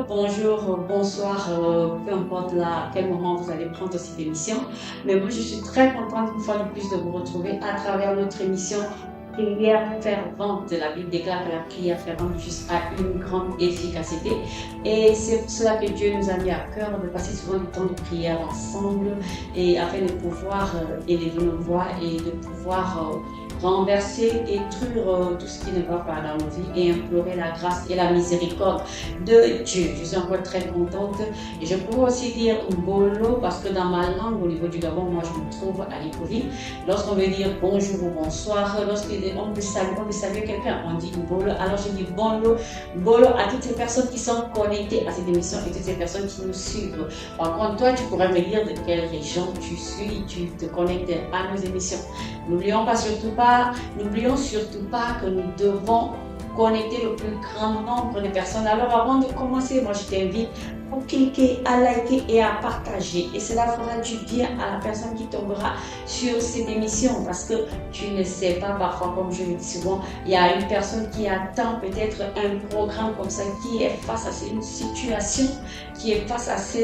Bonjour, bonsoir, peu importe quel moment vous allez prendre cette émission. Mais moi, je suis très contente une fois de plus de vous retrouver à travers notre émission Prière fervente. La Bible déclare que la prière fervente juste a une grande efficacité. Et c'est pour cela que Dieu nous a mis à cœur de passer souvent du temps de prière ensemble et afin de pouvoir élever nos voix et de pouvoir renverser, détruire tout ce qui ne va pas dans nos vies et implorer la grâce et la miséricorde de Dieu. Je suis encore très contente et je pourrais aussi dire Mbolo parce que dans ma langue au niveau du Gabon, moi je me trouve à Libreville. Lorsqu'on veut dire bonjour ou bonsoir, lorsqu'on veut saluer quelqu'un, on dit Mbolo. Alors je dis Mbolo à toutes ces personnes qui sont connectées à cette émission et toutes ces personnes qui nous suivent. Par contre, toi, tu pourrais me dire de quelle région tu suis, tu te connectes à nos émissions. N'oublions surtout pas que nous devons connecter le plus grand nombre de personnes. Alors avant de commencer, moi je t'invite à cliquer, à liker et à partager. Et cela fera du bien à la personne qui tombera sur cette émission parce que tu ne sais pas, parfois comme je le dis souvent, il y a une personne qui attend peut-être un programme comme ça, qui est face à une situation, qui est face à ce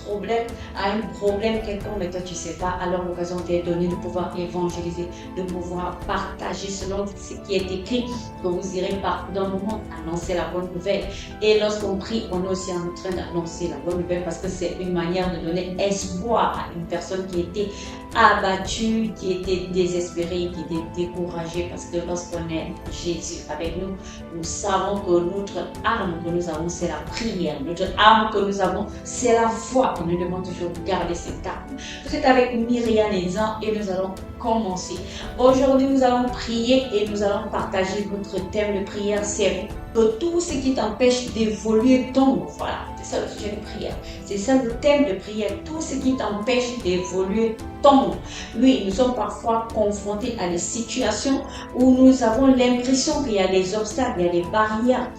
problème, à un problème quelconque, mais toi tu ne sais pas. Alors l'occasion t'est donnée de pouvoir évangéliser, de pouvoir partager selon ce qui est écrit, que vous irez partout dans le monde annoncer la bonne nouvelle. Et lorsqu'on prie, on est aussi en train d'annoncer la bonne nouvelle parce que c'est une manière de donner espoir à une personne qui était abattue, qui était désespérée, qui était découragée parce que lorsqu'on est Jésus avec nous, nous savons que notre arme que nous avons, c'est la prière. Notre arme que nous avons, c'est la foi. On nous demande toujours de garder cette arme. Vous êtes avec Myriam Ezan et nous allons commencer. Aujourd'hui, nous allons prier et nous allons partager notre thème de prière, c'est que tout ce qui t'empêche d'évoluer tombe. Voilà, c'est ça le sujet de prière. C'est ça le thème de prière. Tout ce qui t'empêche d'évoluer tombe. Oui, nous sommes parfois confrontés à des situations où nous avons l'impression qu'il y a des obstacles, il y a des barrières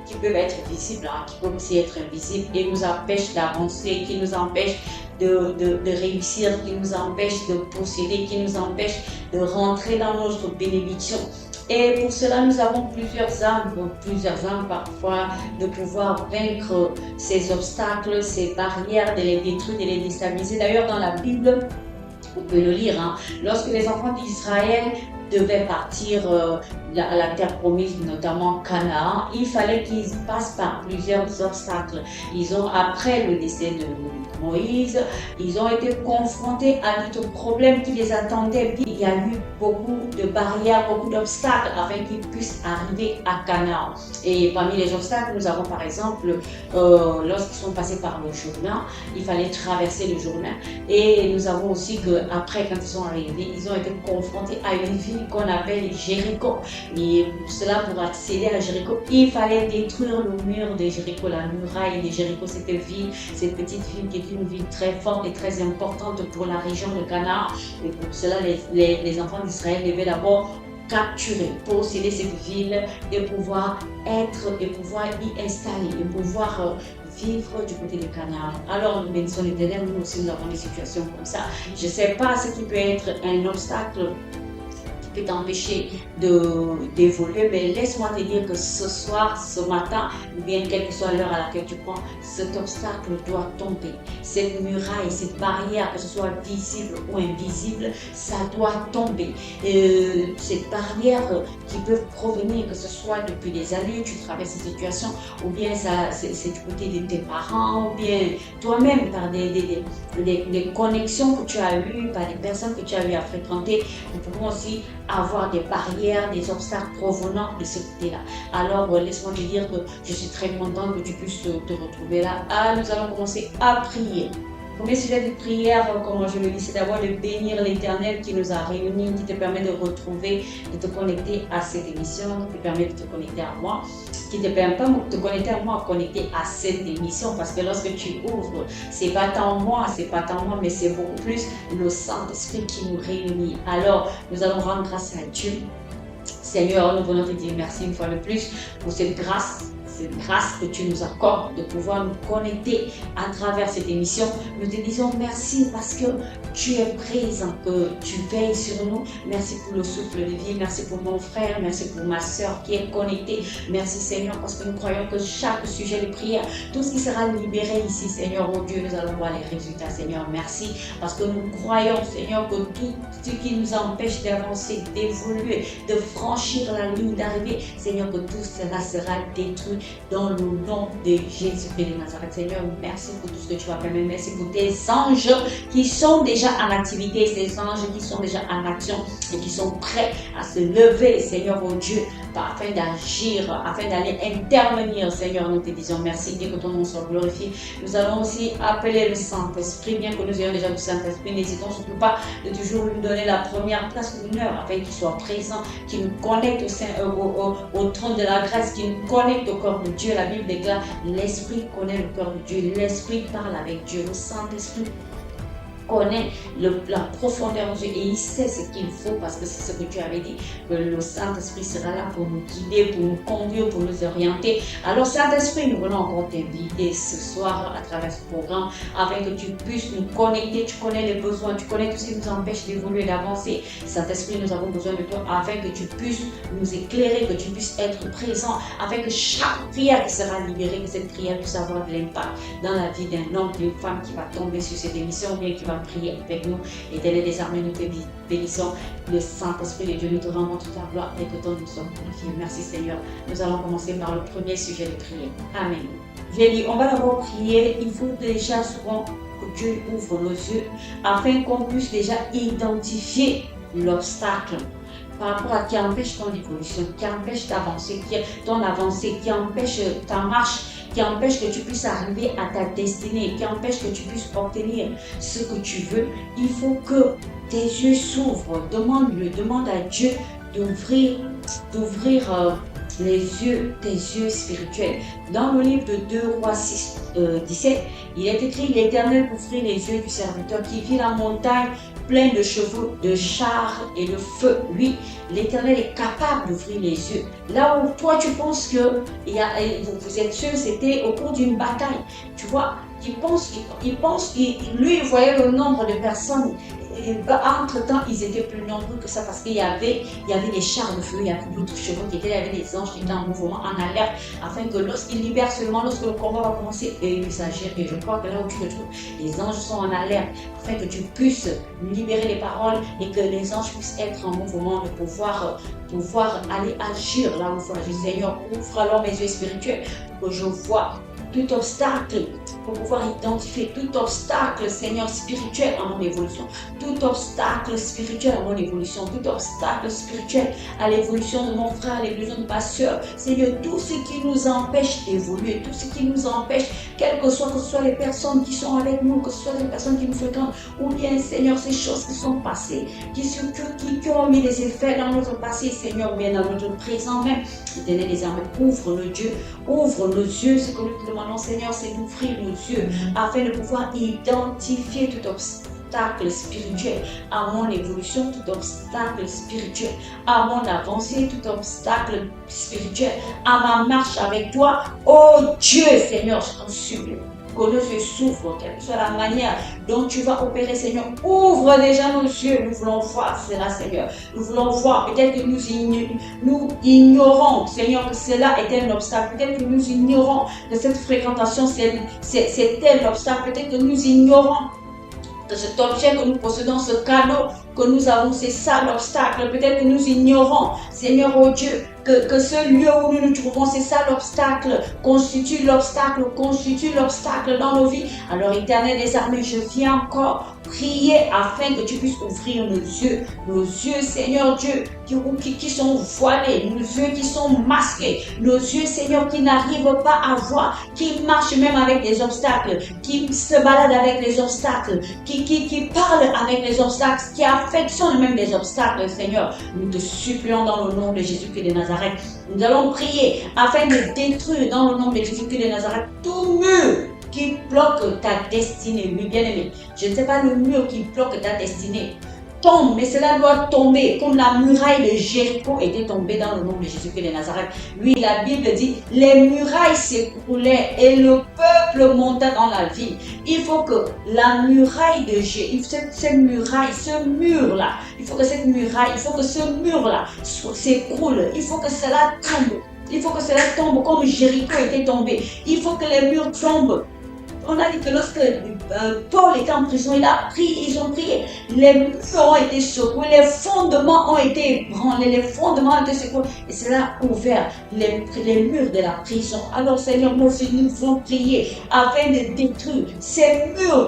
qui peuvent être visibles, qui peuvent aussi être invisibles et nous empêchent d'avancer, qui nous empêchent de réussir, qui nous empêchent de posséder, qui nous empêchent de rentrer dans notre bénédiction. Et pour cela, nous avons plusieurs armes parfois de pouvoir vaincre ces obstacles, ces barrières, de les détruire, de les déstabiliser. D'ailleurs, dans la Bible, on peut le lire, lorsque les enfants d'Israël devaient partir à la terre promise, notamment Canaan, il fallait qu'ils passent par plusieurs obstacles. Après le décès de Moïse, ils ont été confrontés à d'autres problèmes qui les attendaient. Il y a eu beaucoup de barrières, beaucoup d'obstacles afin qu'ils puissent arriver à Canaan. Et parmi les obstacles, nous avons par exemple, lorsqu'ils sont passés par le Jourdain, il fallait traverser le Jourdain. Et nous avons aussi qu'après, quand ils sont arrivés, ils ont été confrontés à une ville qu'on appelle Jéricho. Et pour cela, pour accéder à Jéricho, il fallait détruire le mur de Jéricho, la muraille de Jéricho, cette petite ville qui est une ville très forte et très importante pour la région de Canaan. Et pour cela, les enfants d'Israël devaient d'abord capturer, posséder cette ville et pouvoir y installer, et pouvoir vivre du côté de Canaan. Alors, nous bénissons l'Éternel, nous aussi nous avons des situations comme ça. Je ne sais pas ce qui peut être un obstacle qui peut t'empêcher d'évoluer, mais laisse-moi te dire que ce soir, ce matin, ou bien quelle que soit l'heure à laquelle tu prends, cet obstacle doit tomber. Cette muraille, cette barrière, que ce soit visible ou invisible, ça doit tomber. Cette barrière qui peut provenir, que ce soit depuis des années, tu traverses cette situation, ou bien c'est du côté de tes parents, ou bien toi-même par des connexions que tu as eues, par des personnes que tu as eu à fréquenter. Nous pouvons aussi avoir des barrières, des obstacles provenant de ce côté-là. Alors, laisse-moi te dire que je suis très contente que tu puisses te retrouver là. Nous allons commencer à prier. Le premier sujet de prière, comme je le dis, c'est d'abord de bénir l'Éternel qui nous a réunis, qui te permet de retrouver, de te connecter à cette émission, qui te permet de te connecter à moi, qui te permet pas de te connecter à moi, connecter à cette émission, parce que lorsque tu ouvres, c'est pas tant moi, mais c'est beaucoup plus le Saint-Esprit qui nous réunit. Alors, nous allons rendre grâce à Dieu. Seigneur, nous voulons te dire merci une fois de plus pour cette grâce cette grâce que tu nous accordes de pouvoir nous connecter à travers cette émission. Nous te disons merci parce que tu es présent, que tu veilles sur nous. Merci pour le souffle de vie, merci pour mon frère, merci pour ma soeur qui est connectée. Merci Seigneur parce que nous croyons que chaque sujet de prière, tout ce qui sera libéré ici, Seigneur, oh Dieu, nous allons voir les résultats, Seigneur. Merci parce que nous croyons, Seigneur, que tout ce qui nous empêche d'avancer, d'évoluer, de franchir la ligne d'arrivée, Seigneur, que tout cela sera détruit dans le nom de Jésus-Christ de Nazareth. Seigneur, merci pour tout ce que tu vas permettre. Merci pour tes anges qui sont déjà en activité, ces anges qui sont déjà en action et qui sont prêts à se lever, Seigneur, oh Dieu, afin d'agir, afin d'aller intervenir, Seigneur. Nous te disons merci, Dieu, que ton nom soit glorifié. Nous allons aussi appeler le Saint-Esprit, bien que nous ayons déjà le Saint-Esprit, n'hésitons surtout pas de toujours lui donner la première place ou une heure, afin qu'il soit présent, qu'il nous connecte au trône de la grâce, qu'il nous connecte au corps de Dieu. La Bible déclare, l'Esprit connaît le corps de Dieu, l'Esprit parle avec Dieu, le Saint-Esprit connaît la profondeur de Dieu et il sait ce qu'il faut parce que c'est ce que tu avais dit, que le Saint-Esprit sera là pour nous guider, pour nous conduire, pour nous orienter. Alors Saint-Esprit, nous voulons encore t'inviter ce soir à travers ce programme afin que tu puisses nous connecter. Tu connais les besoins, tu connais tout ce qui nous empêche d'évoluer, d'avancer. Saint-Esprit, nous avons besoin de toi afin que tu puisses nous éclairer, que tu puisses être présent, afin que chaque prière qui sera libérée, que cette prière puisse avoir de l'impact dans la vie d'un homme, d'une femme qui va tomber sur cette émission ou bien qui va prier avec nous. Éternel des armées, nous te bénissons. Le Saint-Esprit de Dieu, nous te rendons toute la gloire et que ton nom soit glorifié. Merci Seigneur. Nous allons commencer par le premier sujet de prière. Amen. J'ai dit, on va d'abord prier. Il faut déjà souvent que Dieu ouvre nos yeux afin qu'on puisse déjà identifier l'obstacle par rapport à qui empêche ton évolution, qui empêche d'avancer, ton avancée, qui empêche ta marche, qui empêche que tu puisses arriver à ta destinée, qui empêche que tu puisses obtenir ce que tu veux. Il faut que tes yeux s'ouvrent. Demande à Dieu d'ouvrir tes yeux spirituels. Dans le livre de 2 Rois 6, 17, il est écrit, l'Éternel ouvrit les yeux du serviteur qui vit la montagne pleine de chevaux, de chars et de feu. Oui, l'Éternel est capable d'ouvrir les yeux. Là où toi tu penses que vous êtes sûr, c'était au cours d'une bataille. Tu vois, lui il voyait le nombre de personnes. Entre-temps, ils étaient plus nombreux que ça parce qu'il y avait des chars de feu, il y avait d'autres chevaux qui étaient là, il y avait des anges qui étaient en mouvement, en alerte, afin que lorsqu'ils libèrent seulement, lorsque le combat va commencer, et ils s'agir. Et je crois que là où tu te trouves, les anges sont en alerte, afin que tu puisses libérer les paroles et que les anges puissent être en mouvement, de pouvoir aller agir là où il faut agir. Seigneur, ouvre alors mes yeux spirituels pour que je vois tout obstacle, pour pouvoir identifier tout obstacle, Seigneur, spirituel à mon évolution, tout obstacle spirituel à mon évolution, tout obstacle spirituel à l'évolution de mon frère, à l'évolution de ma soeur. Seigneur, tout ce qui nous empêche d'évoluer, tout ce qui nous empêche, quelles que ce soit les personnes qui sont avec nous, que ce soit les personnes qui nous fréquentent, ou bien, Seigneur, ces choses qui sont passées, qui ont mis des effets dans notre passé, Seigneur, ou bien dans notre présent même. Éternel des armées, ouvre nos yeux, ce que nous te demandons, Seigneur, c'est d'ouvrir nos yeux afin de pouvoir identifier tout obstacle spirituel à mon évolution, tout obstacle spirituel à mon avancée, tout obstacle spirituel à ma marche avec toi. Oh Dieu, Seigneur, je t'en supplie. Que nos yeux s'ouvrent, quelle que soit la manière dont tu vas opérer, Seigneur. Ouvre déjà nos yeux, nous voulons voir cela, Seigneur. Nous voulons voir, peut-être que nous ignorons, Seigneur, que cela est un obstacle. Peut-être que nous ignorons que cette fréquentation, c'est tel obstacle. Peut-être que nous ignorons que cet objet que nous possédons, ce cadeau que nous avons, c'est ça l'obstacle. Peut-être que nous ignorons, Seigneur, oh Dieu, que ce lieu où nous nous trouvons, c'est ça l'obstacle, constitue l'obstacle dans nos vies. Alors, Éternel des armées, je viens encore prier afin que tu puisses ouvrir nos yeux, Seigneur Dieu, qui sont voilés, nos yeux qui sont masqués, nos yeux, Seigneur, qui n'arrivent pas à voir, qui marchent même avec des obstacles, qui se baladent avec les obstacles, qui parlent avec les obstacles, qui affectionnent même les obstacles, Seigneur. Nous te supplions dans le nom de Jésus-Christ de Nazareth. Nous allons prier afin de détruire dans le nom de Jésus-Christ de Nazareth tout mur qui bloque ta destinée, oui bien-aimé. Je ne sais pas le mur qui bloque ta destinée. tombe, mais cela doit tomber, comme la muraille de Jéricho était tombée dans le nom de Jésus-Christ de Nazareth. Oui, la Bible dit, les murailles s'écroulaient et le peuple monta dans la ville. Il faut que la muraille de Jéricho, cette muraille, ce mur-là, il faut que cette muraille, il faut que ce mur-là s'écroule, il faut que cela tombe. Il faut que cela tombe comme Jéricho était tombé. Il faut que les murs tombent. On a dit que lorsque Paul était en prison, ils ont prié. Les murs ont été secoués, les fondements ont été ébranlés, les fondements ont été secoués. Et cela a ouvert les murs de la prison. Alors Seigneur, nous voulons prier afin de détruire ces murs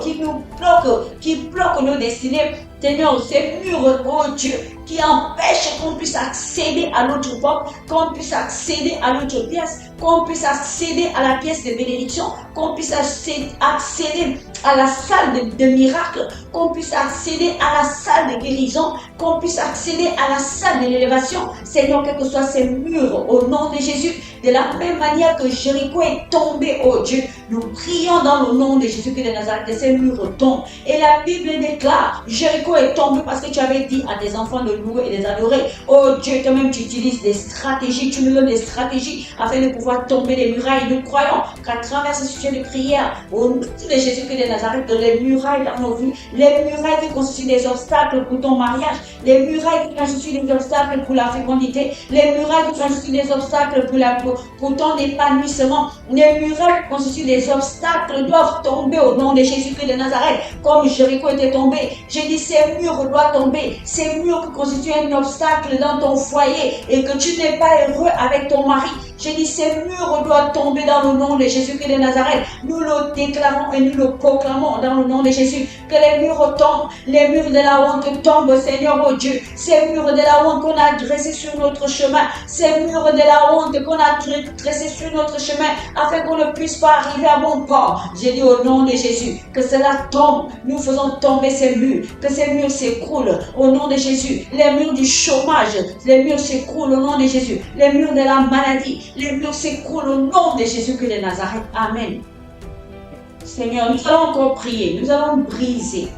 qui bloquent nos destinées. Seigneur, ces murs, oh Dieu, qui empêchent qu'on puisse accéder à notre porte, qu'on puisse accéder à notre pièce, qu'on puisse accéder à la pièce de bénédiction, qu'on puisse accéder à la salle de miracle, qu'on puisse accéder à la salle de guérison, qu'on puisse accéder à la salle de l'élévation. Seigneur, quels que soient ces murs, au nom de Jésus, de la même manière que Jéricho est tombé, oh Dieu, nous prions dans le nom de Jésus-Christ de Nazareth que ces murs tombent. Et la Bible déclare, Jéricho est tombé parce que tu avais dit à tes enfants de louer et de les adorer. Oh Dieu, toi-même tu utilises des stratégies, tu nous donnes des stratégies afin de pouvoir tomber les murailles. Nous croyons qu'à travers ce sujet de prière, au nom de Jésus-Christ de Nazareth, que les murailles dans nos vies, les murailles qui constituent des obstacles pour ton mariage, les murailles qui constituent des obstacles pour la fécondité, les murailles qui constituent des obstacles pour ton épanouissement, les murailles qui constituent des obstacles doivent tomber au nom de Jésus-Christ de Nazareth, comme Jéricho était tombé. J'ai dit, ces murs doivent tomber, ces murs qui constituent un obstacle dans ton foyer et que tu n'es pas heureux avec ton mari. J'ai dit, ces murs doivent tomber dans le nom de Jésus-Christ de Nazareth. Nous le déclarons et nous le proclamons dans le nom de Jésus. Que les murs tombent, les murs de la honte tombent, Seigneur, oh Dieu. Ces murs de la honte qu'on a dressés sur notre chemin, ces murs de la honte qu'on a dressés sur notre chemin, afin qu'on ne puisse pas arriver à bon port. J'ai dit au nom de Jésus, que cela tombe. Nous faisons tomber ces murs, que ces murs s'écroulent au nom de Jésus. Les murs du chômage, les murs s'écroulent au nom de Jésus. Les murs de la maladie, les murs s'écroulent au nom de Jésus-Christ de Nazareth. Amen. Seigneur, nous allons encore prier, nous allons briser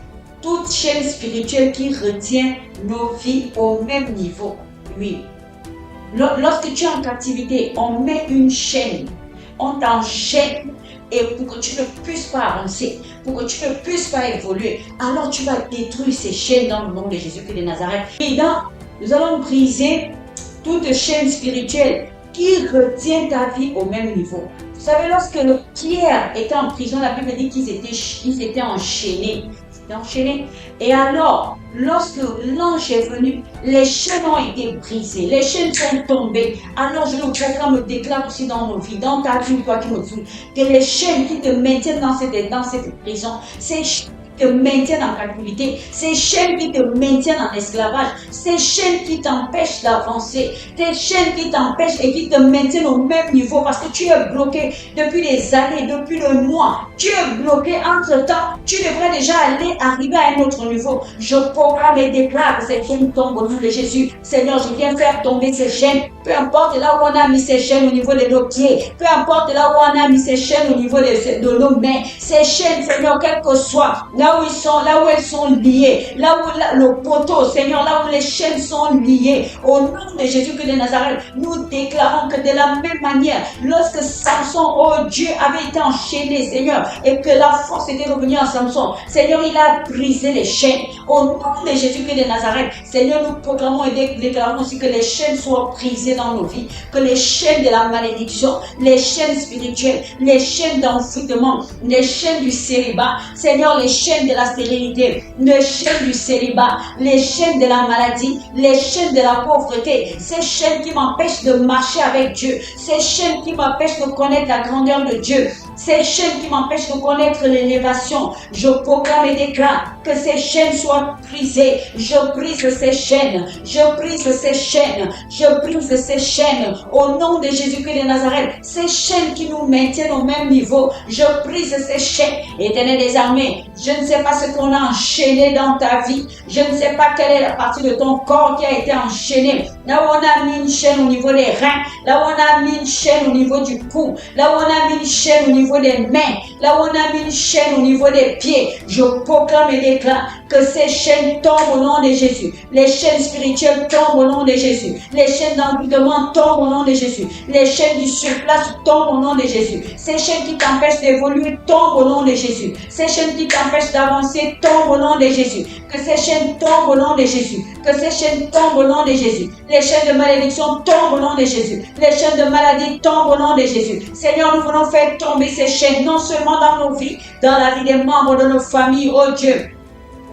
toute chaîne spirituelle qui retient nos vies au même niveau. Oui. Lorsque tu es en captivité, on met une chaîne, on t'enchaîne et pour que tu ne puisses pas avancer, pour que tu ne puisses pas évoluer, alors tu vas détruire ces chaînes dans le nom de Jésus-Christ de Nazareth. Et nous allons briser toute chaîne spirituelle qui retient ta vie au même niveau. Vous savez, lorsque Pierre était en prison, la Bible dit qu'ils étaient enchaînés. Et alors, lorsque l'ange est venu, les chaînes ont été brisées, les chaînes sont tombées. Alors je le proclame, déclare aussi dans nos vies, dans ta vie, toi qui me dis, que les chaînes qui te maintiennent dans cette prison, ces chaînes qui te maintiennent en captivité, ces chaînes qui te maintiennent en esclavage, ces chaînes qui t'empêchent d'avancer, ces chaînes qui t'empêchent et qui te maintiennent au même niveau parce que tu es bloqué depuis des années, depuis le mois. Tu es bloqué entre-temps, tu devrais déjà arriver à un autre niveau. Je proclame et déclare que ces chaînes tombent au nom de Jésus. Seigneur, je viens faire tomber ces chaînes. Peu importe là où on a mis ces chaînes au niveau de nos pieds, peu importe là où on a mis ces chaînes au niveau de nos mains, ces chaînes, Seigneur, quel que soit, là où ils sont, là où elles sont liées, là où le poteau, Seigneur, là où les chaînes sont liées, au nom de Jésus-Christ de Nazareth, nous déclarons que de la même manière, lorsque Samson, oh Dieu, avait été enchaîné, Seigneur, et que la force était revenue à Samson, Seigneur, il a brisé les chaînes, au nom de Jésus-Christ de Nazareth, Seigneur, nous proclamons et déclarons aussi que les chaînes soient brisées dans nos vies, que les chaînes de la malédiction, les chaînes spirituelles, les chaînes d'enfouissement, les chaînes du célibat, Seigneur, les chaînes de la stérilité, les chaînes du célibat, les chaînes de la maladie, les chaînes de la pauvreté, ces chaînes qui m'empêchent de marcher avec Dieu, ces chaînes qui m'empêchent de connaître la grandeur de Dieu, ces chaînes qui m'empêchent de connaître l'élévation, je proclame et déclare que ces chaînes soient brisées. Je brise ces chaînes, je brise ces chaînes, je brise ces chaînes au nom de Jésus-Christ de Nazareth. Ces chaînes qui nous maintiennent au même niveau, je brise ces chaînes. Éternel des armées, je ne sais pas ce qu'on a enchaîné dans ta vie, je ne sais pas quelle est la partie de ton corps qui a été enchaînée. Là où on a mis une chaîne au niveau des reins, là où on a mis une chaîne au niveau du cou, là où on a mis une chaîne au niveau des mains, là où on a mis une chaîne au niveau des pieds, je proclame et déclare que ces chaînes tombent au nom de Jésus. Les chaînes spirituelles tombent au nom de Jésus. Les chaînes d'envoûtement tombent au nom de Jésus. Les chaînes du surplace tombent au nom de Jésus. Ces chaînes qui t'empêchent d'évoluer tombent au nom de Jésus. Ces chaînes qui t'empêchent d'avancer tombent au nom de Jésus. Que ces chaînes tombent au nom de Jésus. Que ces chaînes tombent au nom de Jésus. Les chaînes de malédiction tombent au nom de Jésus. Les chaînes de maladie tombent au nom de Jésus. Seigneur, nous voulons faire tomber ces chaînes, non seulement dans nos vies, dans la vie des membres de nos familles, oh Dieu.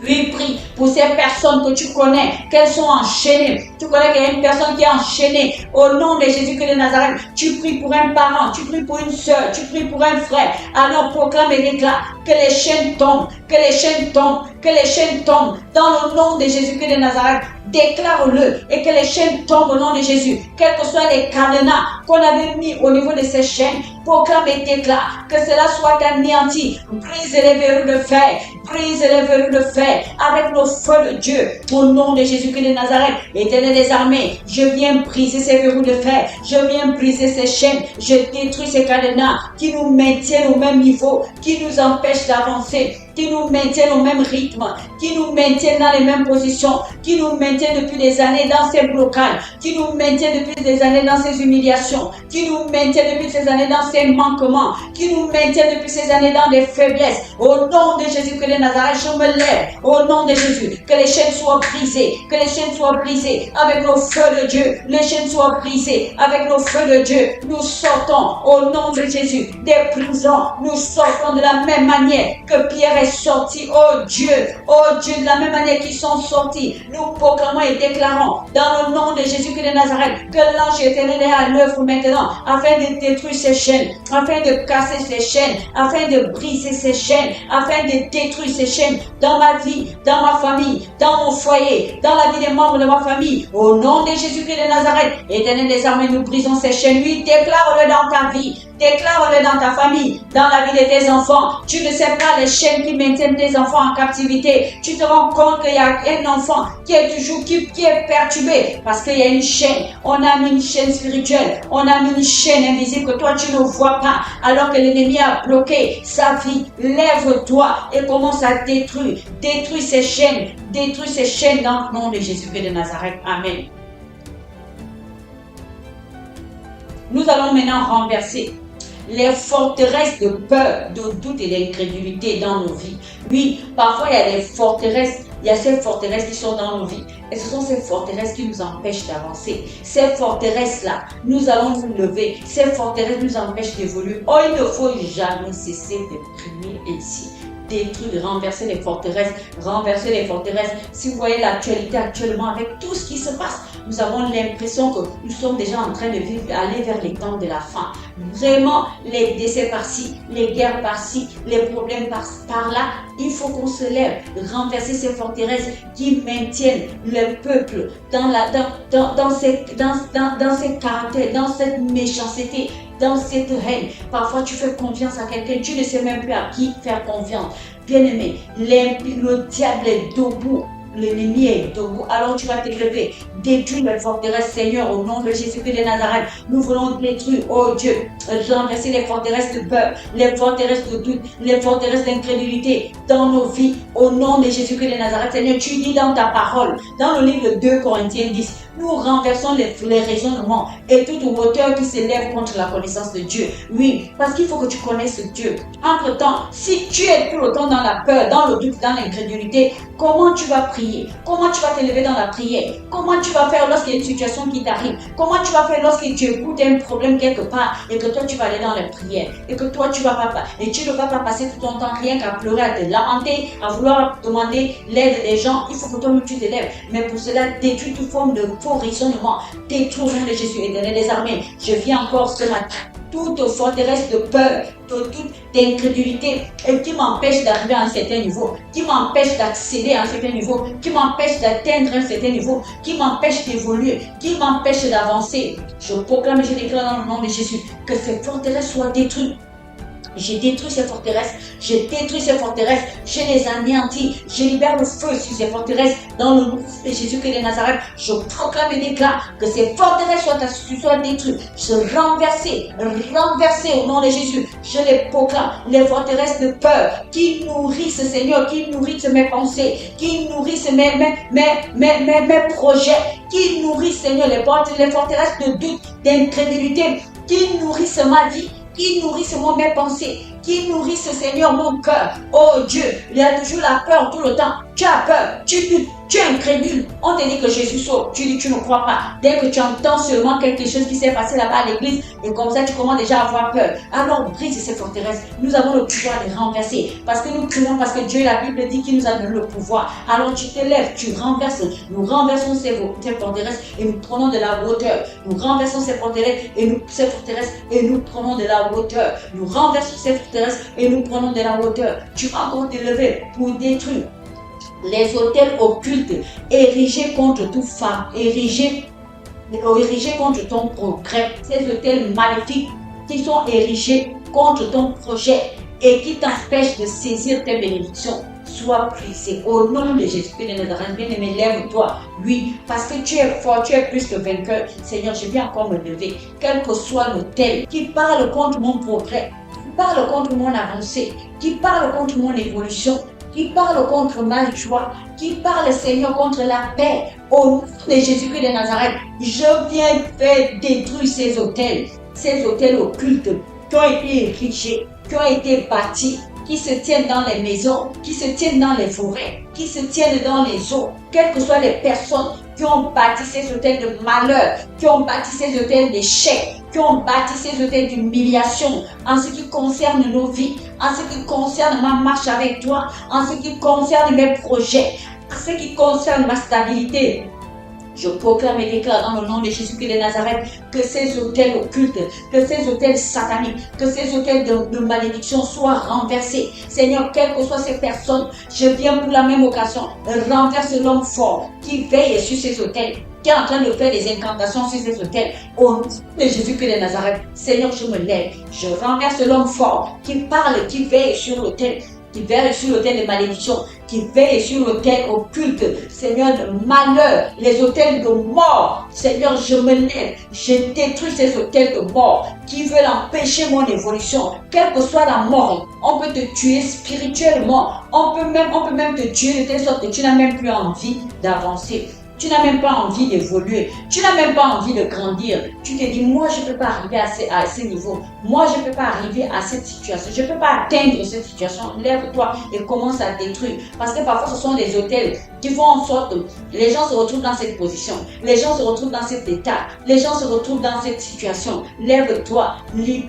Oui, prie pour ces personnes que tu connais, qu'elles sont enchaînées. Tu connais qu'il y a une personne qui est enchaînée. Au nom de Jésus-Christ de Nazareth, tu pries pour un parent, tu pries pour une soeur, tu pries pour un frère. Alors proclame et déclare que les chaînes tombent, que les chaînes tombent, que les chaînes tombent. Dans le nom de Jésus-Christ de Nazareth, déclare-le et que les chaînes tombent au nom de Jésus. Quels que soient les cadenas qu'on avait mis au niveau de ces chaînes, proclame et déclare que cela soit anéanti. Brise les verrous de fer, brise les verrous de fer avec le feu de Dieu. Au nom de Jésus-Christ de Nazareth, Éternel des armées, je viens briser ces verrous de fer, je viens briser ces chaînes, je détruis ces cadenas qui nous maintiennent au même niveau, qui nous empêchent d'avancer, qui nous maintiennent au même rythme, qui nous maintiennent dans les mêmes positions, qui nous maintiennent depuis des années dans ces blocages, qui nous maintiennent depuis des années dans ces humiliations, qui nous maintiennent depuis ces années dans ces manquements, qui nous maintiennent depuis ces années dans des faiblesses. Au nom de Jésus-Christ de Nazareth, je me lève. Au nom de Jésus, que les chaînes soient brisées, que les chaînes soient brisées avec le feu de Dieu. Les chaînes soient brisées avec le feu de Dieu. Nous sortons au nom de Jésus des prisons. Nous sortons de la même manière que Pierre est sorti. Oh Dieu, de la même manière qu'ils sont sortis. Nous proclamons et déclarons dans le nom de Jésus-Christ de Nazareth que l'ange éternel est à l'œuvre maintenant afin de détruire ces chaînes, afin de casser ces chaînes, afin de briser ces chaînes, afin de détruire ces chaînes dans ma vie, dans ma famille, dans mon foyer, dans la vie des membres de ma famille. Au nom de Jésus-Christ de Nazareth, Éternel des armées, nous brisons ces chaînes. Oui, déclare-le dans ta vie. Déclare-le dans ta famille, dans la vie de tes enfants. Tu ne sais pas les chaînes qui maintiennent tes enfants en captivité. Tu te rends compte qu'il y a un enfant qui est toujours, qui est perturbé parce qu'il y a une chaîne. On a mis une chaîne spirituelle. On a mis une chaîne invisible que toi tu ne vois pas alors que l'ennemi a bloqué sa vie. Lève-toi et commence à détruire. Détruis ces chaînes. Détruis ces chaînes dans le nom de Jésus-Christ de Nazareth. Amen. Nous allons maintenant renverser les forteresses de peur, de doute et d'incrédulité dans nos vies. Oui, parfois il y a des forteresses, il y a ces forteresses qui sont dans nos vies. Et ce sont ces forteresses qui nous empêchent d'avancer. Ces forteresses-là, nous allons nous lever. Ces forteresses nous empêchent d'évoluer. Oh, il ne faut jamais cesser de prier ainsi. Détruire, renverser les forteresses, renverser les forteresses. Si vous voyez l'actualité actuellement avec tout ce qui se passe, nous avons l'impression que nous sommes déjà en train de vivre, aller vers les temps de la fin. Vraiment, les décès par-ci, les guerres par-ci, les problèmes par-là, il faut qu'on se lève, renverser ces forteresses qui maintiennent le peuple dans ces caractères, dans cette méchanceté, dans cette haine. Parfois, tu fais confiance à quelqu'un, tu ne sais même plus à qui faire confiance. Bien-aimé, le diable est debout. L'ennemi est debout, alors tu vas te lever, détruire les forteresses, Seigneur, au nom de Jésus-Christ de Nazareth. Nous voulons détruire, oh Dieu, renverser les forteresses de peur, les forteresses de doute, les forteresses d'incrédulité dans nos vies, au nom de Jésus-Christ de Nazareth. Seigneur, tu dis dans ta parole, dans le livre de 2 Corinthiens 10, nous renversons les raisonnements et toute hauteur qui s'élève contre la connaissance de Dieu. Oui, parce qu'il faut que tu connaisses Dieu. Entre-temps, si tu es tout le temps dans la peur, dans le doute, dans l'incrédulité, comment tu vas prier? Comment tu vas te lever dans la prière? Comment tu vas faire lorsqu'il y a une situation qui t'arrive? Comment tu vas faire lorsque tu écoutes un problème quelque part et que toi tu vas aller dans la prière et que toi tu vas pas et tu ne vas pas passer tout ton temps rien qu'à pleurer, à te lamenter, à vouloir demander l'aide des gens. Il faut que toi-même tu te lèves. Mais pour cela, détruis toute forme de faux raisonnement. Détruis au nom de Jésus, Éternel des armées. Je viens encore ce matin. Toute forteresse de peur, toute d'incrédulité et qui m'empêche d'arriver à un certain niveau, qui m'empêche d'accéder à un certain niveau, qui m'empêche d'atteindre un certain niveau, qui m'empêche d'évoluer, qui m'empêche d'avancer. Je proclame et je déclare dans le nom de Jésus que ces forteresses soient détruites. Je détruis ces forteresses, je détruis ces forteresses, je les anéantis, je libère le feu sur ces forteresses dans le nom de Jésus-Christ de Nazareth. Je proclame et déclare que ces forteresses soient détruites, renversées au nom de Jésus. Je les proclame, les forteresses de peur qui nourrissent, Seigneur, qui nourrissent mes pensées, qui nourrissent mes projets, qui nourrissent, Seigneur, les forteresses de doute, d'incrédulité, qui nourrissent ma vie, qui nourrissent mes pensées, qui nourrissent, Seigneur, mon cœur. Oh Dieu, il y a toujours la peur tout le temps. Tu as peur, tu doutes, tu es incrédule. On te dit que Jésus sauve, tu dis que tu ne crois pas. Dès que tu entends seulement quelque chose qui s'est passé là-bas à l'église, et comme ça tu commences déjà à avoir peur. Alors brise ces forteresses. Nous avons le pouvoir de renverser. Parce que nous crions, parce que Dieu, la Bible dit qu'il nous a donné le pouvoir. Alors tu te lèves, tu renverses. Nous renversons ces forteresses et nous prenons de la hauteur. Nous renversons ces forteresses et nous prenons de la hauteur. Nous renversons ces forteresses et nous prenons de la hauteur. Tu vas encore te lever pour détruire les autels occultes érigés contre toute femme, érigés contre ton progrès, ces autels maléfiques qui sont érigés contre ton projet et qui t'empêchent de saisir tes bénédictions, sois brisés au nom de Jésus-Christ de Nazareth. Bien-aimé, lève-toi, oui, parce que tu es fort, tu es plus que vainqueur. Seigneur, je viens encore me lever, quel que soit l'autel qui parle contre mon progrès, qui parle contre mon avancée, qui parle contre mon évolution, qui parle contre ma joie, qui parle, Seigneur, contre la paix. Au nom de Jésus-Christ de Nazareth, je viens faire détruire ces hôtels occultes qui ont été érigés, qui ont été bâtis, qui se tiennent dans les maisons, qui se tiennent dans les forêts, qui se tiennent dans les eaux, quelles que soient les personnes qui ont bâti ces hôtels de malheur, qui ont bâti ces hôtels d'échec, qui ont bâti ces hôtels d'humiliation en ce qui concerne nos vies, en ce qui concerne ma marche avec toi, en ce qui concerne mes projets, en ce qui concerne ma stabilité. Je proclame et déclare dans le nom de Jésus-Christ de Nazareth que ces hôtels occultes, que ces hôtels sataniques, que ces hôtels de malédiction soient renversés. Seigneur, quelles que soient ces personnes, je viens pour la même occasion renverser l'homme fort qui veille sur ces hôtels, qui est en train de faire des incantations sur ces hôtels. Au nom de Jésus-Christ de Nazareth, Seigneur, je me lève, je renverse l'homme fort qui parle, qui veille sur l'hôtel, qui veille sur l'autel de malédiction, qui veille sur l'autel occulte, Seigneur, de malheur, les autels de mort. Seigneur, je me lève, je détruis ces autels de mort qui veulent empêcher mon évolution, quelle que soit la mort. On peut te tuer spirituellement, on peut même te tuer de telle sorte que tu n'as même plus envie d'avancer. Tu n'as même pas envie d'évoluer. Tu n'as même pas envie de grandir. Tu te dis, moi, je ne peux pas arriver à ce niveau. Moi, je ne peux pas arriver à cette situation. Je ne peux pas atteindre cette situation. Lève-toi et commence à détruire. Parce que parfois, ce sont des hôtels qui font en sorte que les gens se retrouvent dans cette position. Les gens se retrouvent dans cet état. Les gens se retrouvent dans cette situation. Lève-toi,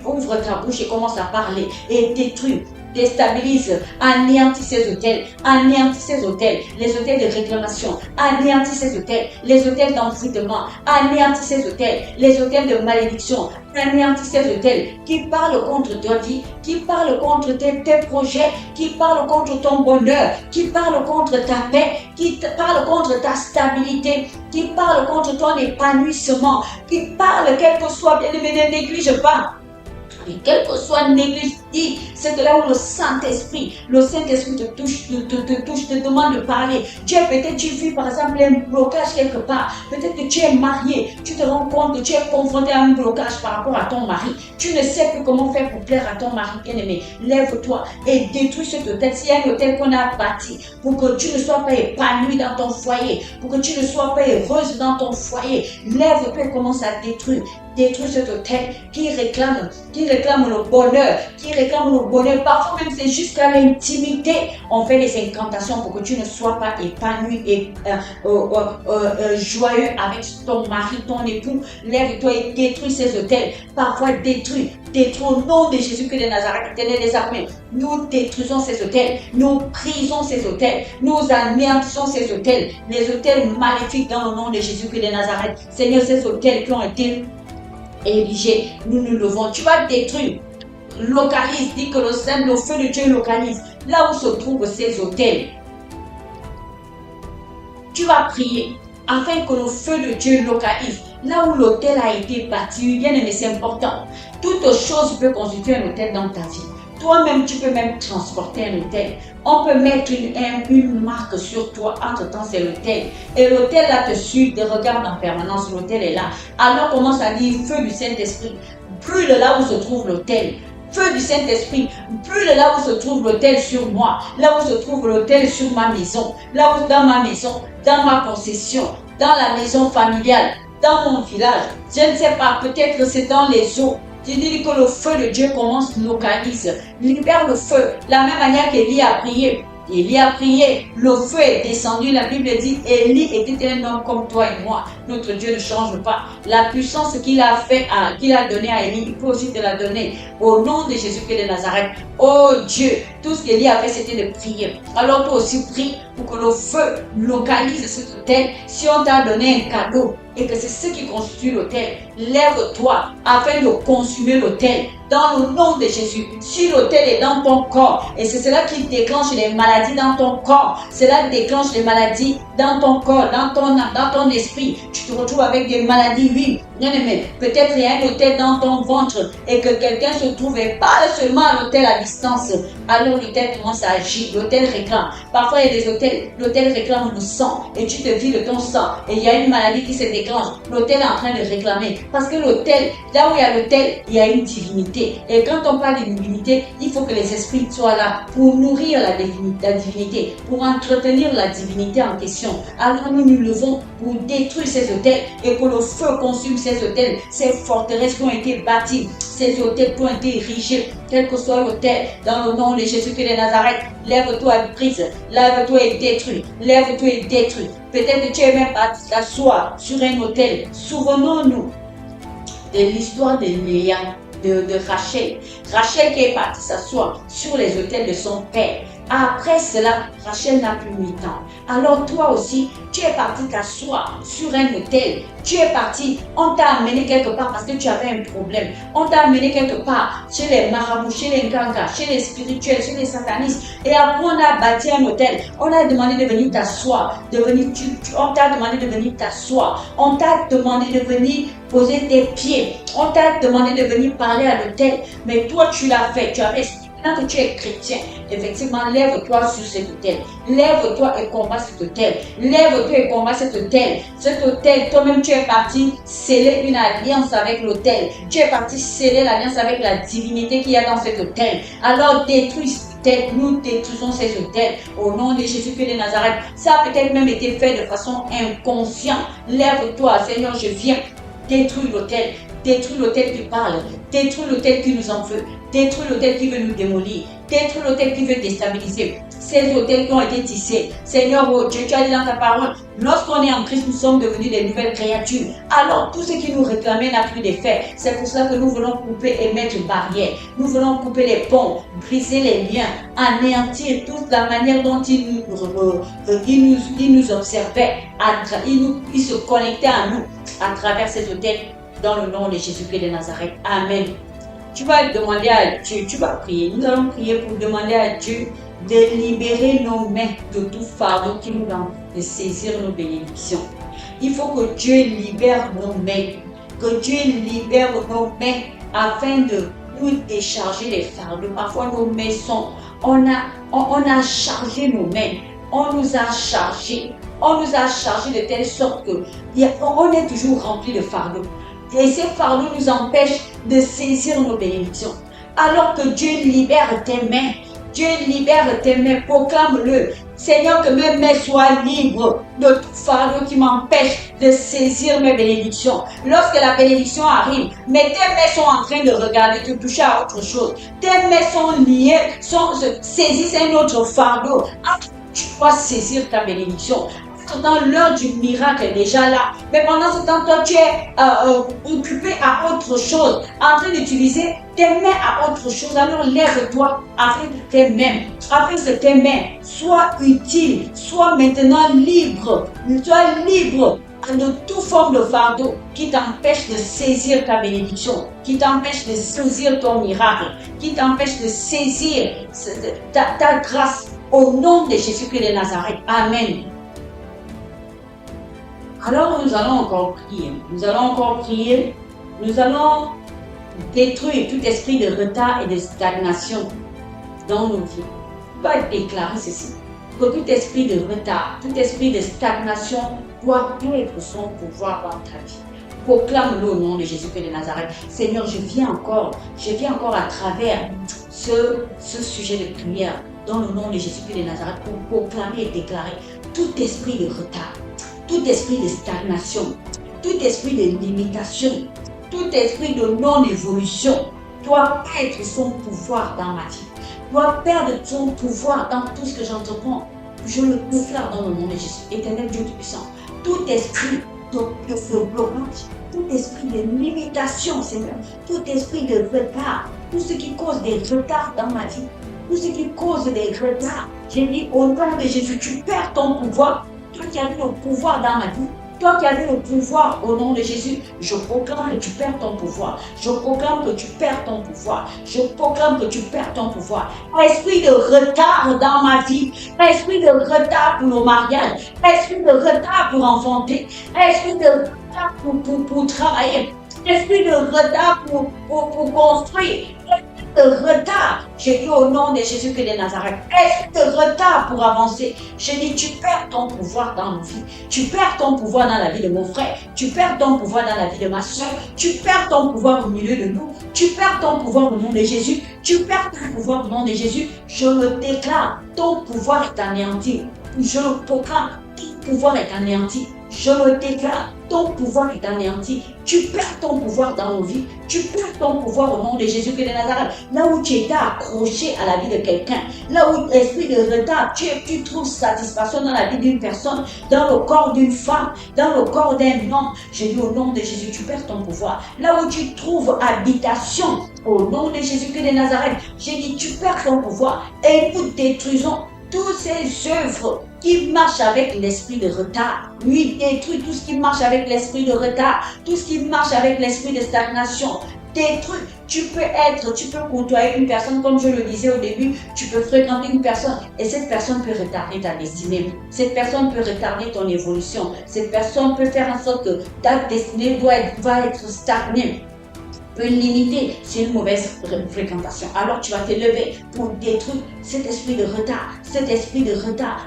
ouvre ta bouche et commence à parler et détruire. Déstabilise, anéantis ces hôtels, les hôtels de réclamation, anéantis ces hôtels, les hôtels d'envoûtement, anéantis ces hôtels, les hôtels de malédiction, anéantis ces hôtels qui parlent contre ta vie, qui parlent contre tes projets, qui parlent contre ton bonheur, qui parlent contre ta paix, qui parlent contre ta stabilité, qui parlent contre ton épanouissement, qui parlent, quel que soit, bien aimé, ne néglige pas. Et quel que soit néglige, c'est que là où le Saint-Esprit te touche, te demande de parler. Peut-être tu vis par exemple un blocage quelque part. Peut-être que tu es marié, tu te rends compte que tu es confronté à un blocage par rapport à ton mari. Tu ne sais plus comment faire pour plaire à ton mari bien-aimé. Lève-toi et détruis cet hôtel. S'il y a un hôtel qu'on a bâti pour que tu ne sois pas épanoui dans ton foyer, pour que tu ne sois pas heureuse dans ton foyer, lève-toi et commence à détruire. Détruire cet hôtel qui réclame le bonheur, parfois même c'est jusqu'à l'intimité. On fait des incantations pour que tu ne sois pas épanoui et joyeux avec ton mari, ton époux. Lève-toi et détruis ces hôtels. Parfois détruis au nom de Jésus-Christ de Nazareth, Éternel des armées. Nous détruisons ces hôtels, nous brisons ces hôtels, nous anéantissons ces hôtels, les hôtels maléfiques dans le nom de Jésus-Christ de Nazareth. Seigneur, ces hôtels qui ont été érigés, nous nous levons. Tu vas détruire. Localise, dit que le feu de Dieu localise là où se trouvent ces hôtels. Tu vas prier afin que le feu de Dieu localise là où l'hôtel a été bâti. Bien aimé, c'est important. Toute chose peut constituer un hôtel dans ta vie. Toi-même, tu peux même transporter un autel. On peut mettre une marque sur toi. Entre-temps, c'est l'autel. Et l'autel là te suit, te regarde en permanence. L'autel est là. Alors commence à dire feu du Saint-Esprit. Brûle là où se trouve l'autel. Feu du Saint-Esprit, brûle là où se trouve l'autel sur moi, là où se trouve l'autel sur ma maison, là où dans ma maison, dans ma possession, dans la maison familiale, dans mon village. Je ne sais pas, peut-être c'est dans les eaux. Je dis que le feu de Dieu commence, localise, libère le feu. La même manière qu'Élie a prié. Élie a prié, le feu est descendu. La Bible dit, Élie était un homme comme toi et moi. Notre Dieu ne change pas. La puissance qu'il a donnée à Élie, il peut aussi te la donner. Au nom de Jésus-Christ de Nazareth. Oh Dieu, tout ce qu'Élie a fait, c'était de prier. Alors toi aussi prie pour que le feu localise cet autel. Si on t'a donné un cadeau et que c'est ce qui constitue l'autel, lève-toi afin de consumer l'autel. Dans le nom de Jésus, si l'autel est dans ton corps, et c'est cela qui déclenche les maladies dans ton corps, cela déclenche les maladies dans ton corps, dans ton âme, dans ton esprit, tu te retrouves avec des maladies, oui, bien aimé, peut-être il y a un autel dans ton ventre et que quelqu'un se trouve et parle seulement à l'autel à distance, alors l'autel commence à agir, l'autel réclame. Parfois il y a des hôtels, l'autel réclame le sang et tu te vides de ton sang et il y a une maladie qui se déclenche, l'autel est en train de réclamer parce que l'autel, là où il y a l'autel, il y a une divinité. Et quand on parle de divinité, il faut que les esprits soient là pour nourrir la divinité, pour entretenir la divinité en question. Alors nous nous levons pour détruire ces autels et que le feu consume ces autels, ces forteresses qui ont été bâties, ces autels qui ont été érigés, quel que soit l'autel, dans le nom de Jésus-Christ de Nazareth. Lève-toi et brise, lève-toi et détruis, lève-toi et détruis. Peut-être que tu es même parti t'asseoir sur un autel. Souvenons-nous de l'histoire de Léa. De Rachel. Rachel qui est partie s'asseoir sur les autels de son père. Après cela, Rachel n'a plus mis temps. Alors toi aussi, tu es parti t'asseoir sur un autel. Tu es parti, on t'a amené quelque part parce que tu avais un problème. On t'a amené quelque part chez les marabouts, chez les gangas, chez les spirituels, chez les satanistes. Et après on a bâti un autel. On a demandé de venir t'asseoir. On t'a demandé de venir t'asseoir. On t'a demandé de venir poser tes pieds. On t'a demandé de venir parler à l'autel. Mais toi tu l'as fait. Tu avais Maintenant que tu es chrétien, effectivement, lève-toi sur cet autel. Lève-toi et combat cet autel. Lève-toi et combat cet autel. Cet autel, toi-même, tu es parti sceller une alliance avec l'autel. Tu es parti sceller l'alliance avec la divinité qu'il y a dans cet autel. Alors détruis cet autel. Nous détruisons ces autels au nom de Jésus-Christ de Nazareth. Ça a peut-être même été fait de façon inconsciente. Lève-toi, Seigneur, je viens. Détruis l'autel. Détruis l'autel qui parle. Détruis l'autel qui nous en veut. Détruis l'autel qui veut nous démolir. Détruis l'autel qui veut déstabiliser. Ces autels qui ont été tissés. Seigneur, oh Dieu, tu as dit dans ta parole, lorsqu'on est en Christ, nous sommes devenus des nouvelles créatures. Alors, tout ce qui nous réclamait n'a plus d'effet. C'est pour cela que nous voulons couper et mettre barrière. Nous voulons couper les ponts, briser les liens, anéantir toute la manière dont il nous observait. Il se connectait à nous à travers ces autels dans le nom de Jésus-Christ de Nazareth. Amen. Tu vas demander à Dieu, tu vas prier. Nous allons prier pour demander à Dieu de libérer nos mains de tout fardeau qui nous donne de saisir nos bénédictions. Il faut que Dieu libère nos mains, que Dieu libère nos mains afin de nous décharger les fardeaux. Parfois nos mains sont, on a chargé nos mains, on nous a chargé de telle sorte que on est toujours rempli de fardeaux. Et ces fardeaux nous empêchent de saisir nos bénédictions. Alors que Dieu libère tes mains, Dieu libère tes mains, proclame-le. Seigneur, que mes mains soient libres de tout fardeau qui m'empêche de saisir mes bénédictions. Lorsque la bénédiction arrive, mais tes mains sont en train de regarder, de toucher à autre chose. Tes mains sont liées, saisissent un autre fardeau. Tu dois saisir ta bénédiction. Dans l'heure du miracle est déjà là. Mais pendant ce temps, toi, tu es occupé à autre chose, en train d'utiliser tes mains à autre chose. Alors lève-toi afin que tes mains soient utiles, soient maintenant libres. Sois libre de toute forme de fardeau qui t'empêche de saisir ta bénédiction, qui t'empêche de saisir ton miracle, qui t'empêche de saisir ta grâce au nom de Jésus-Christ de Nazareth. Amen. Alors nous allons encore prier. Nous allons détruire tout esprit de retard et de stagnation dans nos vies. Va déclarer ceci. Que tout esprit de retard, tout esprit de stagnation doit perdre son pouvoir dans ta vie. Proclame-le au nom de Jésus-Christ de Nazareth. Seigneur, je viens encore à travers ce sujet de prière dans le nom de Jésus-Christ de Nazareth pour proclamer et déclarer tout esprit de retard, tout esprit de stagnation, tout esprit de limitation, tout esprit de non-évolution doit perdre son pouvoir dans ma vie, doit perdre son pouvoir dans tout ce que j'entreprends. Je le déclare dans le nom de Jésus, éternel Dieu Tout-Puissant. Tout esprit de blocage, tout esprit de limitation, Seigneur, tout esprit de retard, tout ce qui cause des retards dans ma vie, tout ce qui cause des retards, j'ai dit au nom de Jésus, tu perds ton pouvoir, toi qui as le pouvoir dans ma vie. Toi qui as le pouvoir au nom de Jésus, je proclame que tu perds ton pouvoir. Je proclame que tu perds ton pouvoir. Je proclame que tu perds ton pouvoir. Esprit de retard dans ma vie, esprit de retard pour nos mariages, esprit de retard pour enfanter, esprit de retard pour travailler, esprit de retard pour construire, de retard, j'ai dit au nom de Jésus-Christ de Nazareth, esprit de retard pour avancer. J'ai dit, tu perds ton pouvoir dans nos vies, tu perds ton pouvoir dans la vie de mon frère, tu perds ton pouvoir dans la vie de ma soeur, tu perds ton pouvoir au milieu de nous, tu perds ton pouvoir au nom de Jésus, tu perds ton pouvoir au nom de Jésus. Je le déclare, ton pouvoir est anéanti. Je le proclame, ton pouvoir est anéanti. Je le déclare, ton pouvoir est anéanti. Tu perds ton pouvoir dans nos vies. Tu perds ton pouvoir au nom de Jésus-Christ de Nazareth. Là où tu étais accroché à la vie de quelqu'un, là où l'esprit de retard, tu trouves satisfaction dans la vie d'une personne, dans le corps d'une femme, dans le corps d'un homme. Je dis au nom de Jésus, tu perds ton pouvoir. Là où tu trouves habitation, au nom de Jésus-Christ de Nazareth, j'ai dit, tu perds ton pouvoir et nous détruisons toutes ces œuvres qui marchent avec l'esprit de retard. Lui détruit tout ce qui marche avec l'esprit de retard, tout ce qui marche avec l'esprit de stagnation. Détruit. Tu peux côtoyer une personne, comme je le disais au début, tu peux fréquenter une personne et cette personne peut retarder ta destinée. Cette personne peut retarder ton évolution. Cette personne peut faire en sorte que ta destinée va être stagnée. Limiter, c'est une mauvaise fréquentation. Alors tu vas te lever pour détruire cet esprit de retard,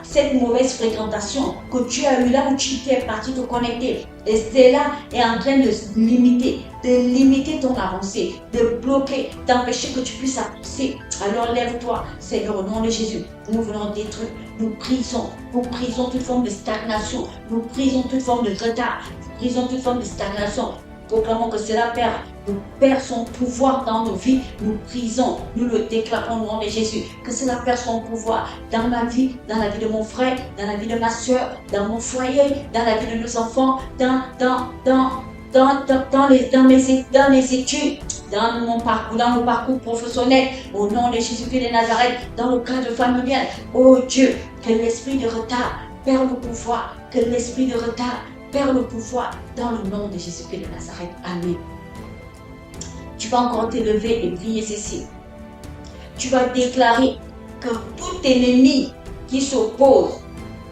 cette mauvaise fréquentation que tu as eu là où tu es parti te connecter. Et cela est en train de limiter ton avancée, de bloquer, d'empêcher que tu puisses avancer. Alors lève-toi, Seigneur, au nom de Jésus. Nous voulons détruire, nous brisons toute forme de stagnation, nous brisons toute forme de retard, nous brisons toute forme de stagnation. Proclamons que cela perd son pouvoir dans nos vies. Nous prisons, nous le déclarons au nom de Jésus. Que cela perd son pouvoir dans ma vie, dans la vie de mon frère, dans la vie de ma soeur, dans mon foyer, dans la vie de nos enfants, dans mes études, dans le parcours professionnel, au nom de Jésus-Christ de Nazareth, dans le cadre familial. Oh Dieu, que l'esprit de retard perd le pouvoir, que l'esprit de retard perd le pouvoir dans le nom de Jésus-Christ de Nazareth. Amen. Tu vas encore te lever et prier ceci. Tu vas déclarer que tout ennemi qui s'oppose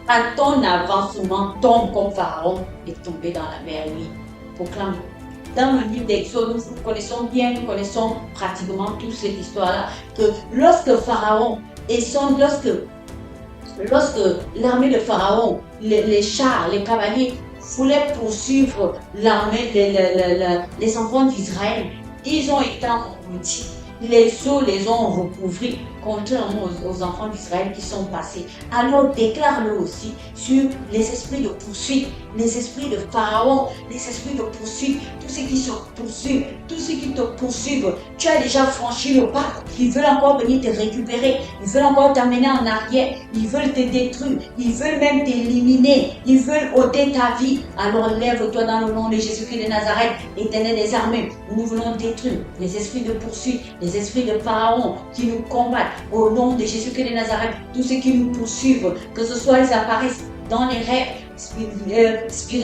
à ton avancement tombe comme Pharaon est tombé dans la mer. Oui, proclame. Dans le livre d'Exode, nous connaissons pratiquement toute cette histoire-là, que lorsque Pharaon lorsque l'armée de Pharaon, les chars, les cavaliers, voulaient poursuivre l'armée, les enfants d'Israël, ils ont été engloutis. Les eaux les ont recouvrés, contrairement aux enfants d'Israël qui sont passés. Alors déclare-le aussi sur les esprits de poursuite, les esprits de Pharaon, les esprits de poursuite, tous ceux qui se poursuivent, tous ceux qui te poursuivent. Tu as déjà franchi le pas, ils veulent encore venir te récupérer, ils veulent encore t'amener en arrière, ils veulent te détruire, ils veulent même t'éliminer, ils veulent ôter ta vie. Alors lève-toi dans le nom de Jésus-Christ de Nazareth, Éternel des armées. Nous voulons détruire les esprits de poursuite, les esprits de Pharaon qui nous combattent au nom de Jésus-Christ de Nazareth. Tous ceux qui nous poursuivent, que ce soit ils apparaissent dans les rêves,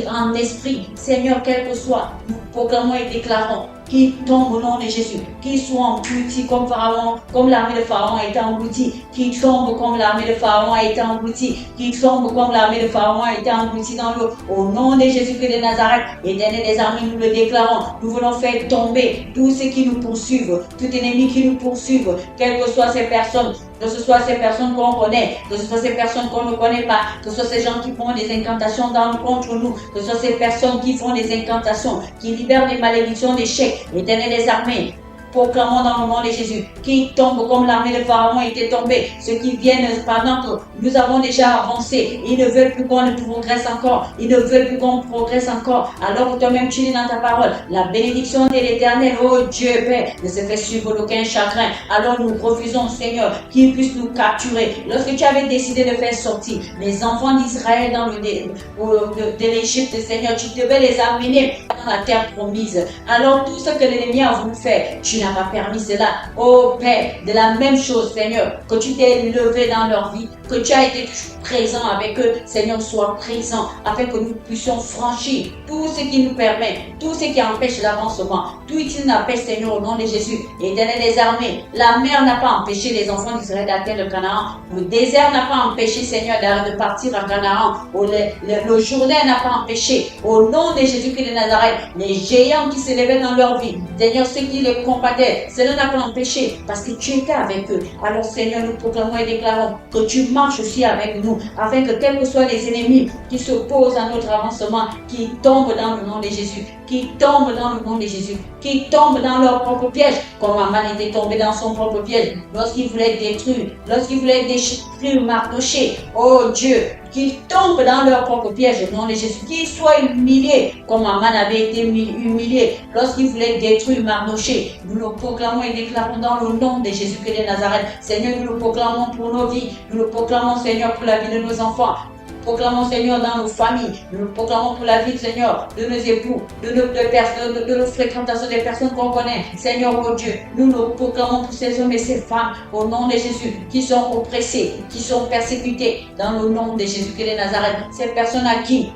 en esprit, Seigneur, quel que soit, nous proclamons et déclarons qu'ils tombent au nom de Jésus, qu'ils soient engloutis comme Pharaon, comme l'armée de Pharaon a été engloutie, qu'ils tombent comme l'armée de Pharaon a été engloutie, qu'ils tombent comme l'armée de Pharaon a été engloutie dans l'eau. Au nom de Jésus-Christ de Nazareth, Éternel des armées, nous le déclarons. Nous voulons faire tomber tous ceux qui nous poursuivent, tout ennemi qui nous poursuivent, quelles que soient ces personnes, que ce soit ces personnes qu'on connaît, que ce soit ces personnes qu'on ne connaît pas, que ce soit ces gens qui font des incantations contre nous, que ce soit ces personnes qui font des incantations, qui libèrent des malédictions, des chèques, l'Éternel des armées. Proclamons dans le nom de Jésus, qui tombe comme l'armée de Pharaon était tombée, ceux qui viennent pendant que nous avons déjà avancé, ils ne veulent plus qu'on progresse encore, ils ne veulent plus qu'on progresse encore, alors que toi-même tu dis dans ta parole, la bénédiction de l'Éternel, oh Dieu Père, ne se fait suivre d'aucun chagrin, alors nous refusons Seigneur, qu'ils puissent nous capturer. Lorsque tu avais décidé de faire sortir les enfants d'Israël de l'Égypte, Seigneur, tu devais les amener dans la terre promise, alors tout ce que l'ennemi a voulu faire, tu n'as pas permis cela. Oh Père, de la même chose, Seigneur, que tu t'es levé dans leur vie, que tu as été présent avec eux, Seigneur, sois présent afin que nous puissions franchir tout ce qui nous permet, tout ce qui empêche l'avancement, tout ce qui nous empêche, Seigneur, au nom de Jésus. Éternel des armées, la mer n'a pas empêché les enfants d'Israël d'atteindre le Canaan, le désert n'a pas empêché, Seigneur, de partir à Canaan, le Jourdain n'a pas empêché, au nom de Jésus-Christ de Nazareth, les géants qui s'élevaient dans leur vie, Seigneur, ceux qui les combattaient, cela n'a pas empêché parce que tu étais avec eux. Alors Seigneur, nous proclamons et déclarons que tu marches aussi avec nous, afin que quels que soient les ennemis qui s'opposent à notre avancement, qui tombent dans le nom de Jésus, qui tombent dans le nom de Jésus, qui tombent dans leur propre piège, comme Aman était tombé dans son propre piège, lorsqu'il voulait détruire, lorsqu'il voulait détruire Mardoché. Oh Dieu, qu'ils tombent dans leur propre piège au nom de Jésus, qu'ils soient humiliés, comme Aman avait été humilié lorsqu'il voulait détruire Mardoché. Nous le proclamons et déclarons dans le nom de Jésus-Christ de Nazareth. Seigneur, nous le proclamons pour nos vies, nous le proclamons, Seigneur, pour la vie de nos enfants. Proclamons, Seigneur, dans nos familles. Nous le proclamons pour la vie, Seigneur, de nos époux, de nos fréquentations, des personnes qu'on connaît. Seigneur, oh Dieu, nous le proclamons pour ces hommes et ces femmes, au nom de Jésus, qui sont oppressés, qui sont persécutés, dans le nom de Jésus-Christ de Nazareth. Ces personnes à qui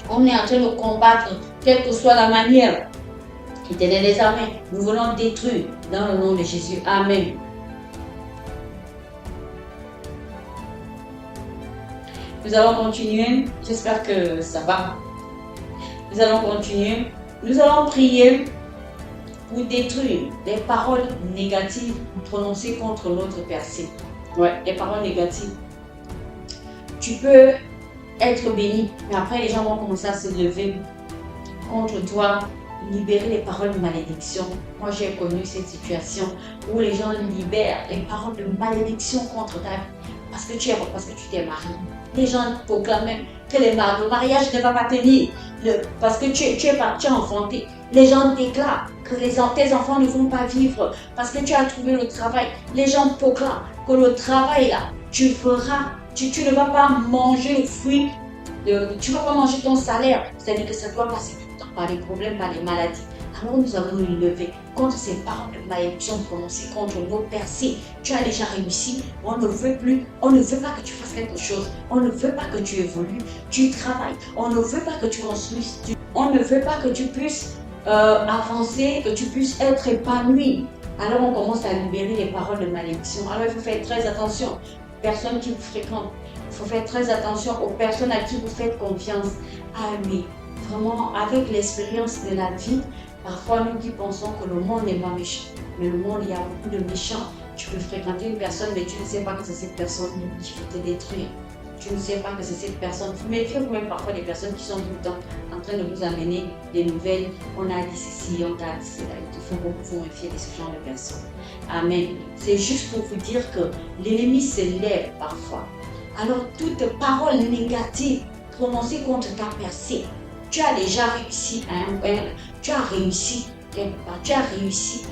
on est en train de combattre, quelle que soit la manière. Éternel des armées, nous voulons détruire dans le nom de Jésus. Amen. Nous allons continuer. J'espère que ça va. Nous allons continuer. Nous allons prier pour détruire les paroles négatives prononcées contre notre personne. Ouais, les paroles négatives. Tu peux être béni, mais après les gens vont commencer à se lever contre toi, libérer les paroles de malédiction. Moi, j'ai connu cette situation où les gens libèrent les paroles de malédiction contre ta vie parce que tu t'es marié. Les gens proclament que le mariage ne va pas tenir parce que tu es enfanté. Les gens déclarent que tes enfants ne vont pas vivre parce que tu as trouvé le travail. Les gens proclament que le travail là, tu ne vas pas manger le fruit, tu ne vas pas manger ton salaire. C'est-à-dire que ça doit passer tout le temps par les problèmes, par les maladies. Alors nous allons nous lever contre ces paroles de malédiction prononcées contre nos percées. Tu as déjà réussi, on ne veut plus, on ne veut pas que tu fasses quelque chose, on ne veut pas que tu évolues, tu travailles, on ne veut pas que tu construises, on ne veut pas que tu puisses avancer, que tu puisses être épanoui. Alors on commence à libérer les paroles de malédiction. Alors il faut faire très attention aux personnes qui vous fréquentent, il faut faire très attention aux personnes à qui vous faites confiance. Ah oui, vraiment avec l'expérience de la vie, parfois, nous qui pensons que le monde n'est pas méchant, mais le monde, il y a beaucoup de méchants. Tu peux fréquenter une personne, mais tu ne sais pas que c'est cette personne qui peut te détruire. Tu ne sais pas que c'est cette personne. Méfiez-vous même parfois des personnes qui sont tout le temps en train de vous amener des nouvelles. On a dit ceci, on a dit cela. Il faut beaucoup vous méfier de ce genre de personnes. Amen. C'est juste pour vous dire que l'ennemi se lève parfois. Alors, toute parole négative prononcée contre ta percée, tu as déjà réussi à un point, tu as réussi quelque part, tu as réussi,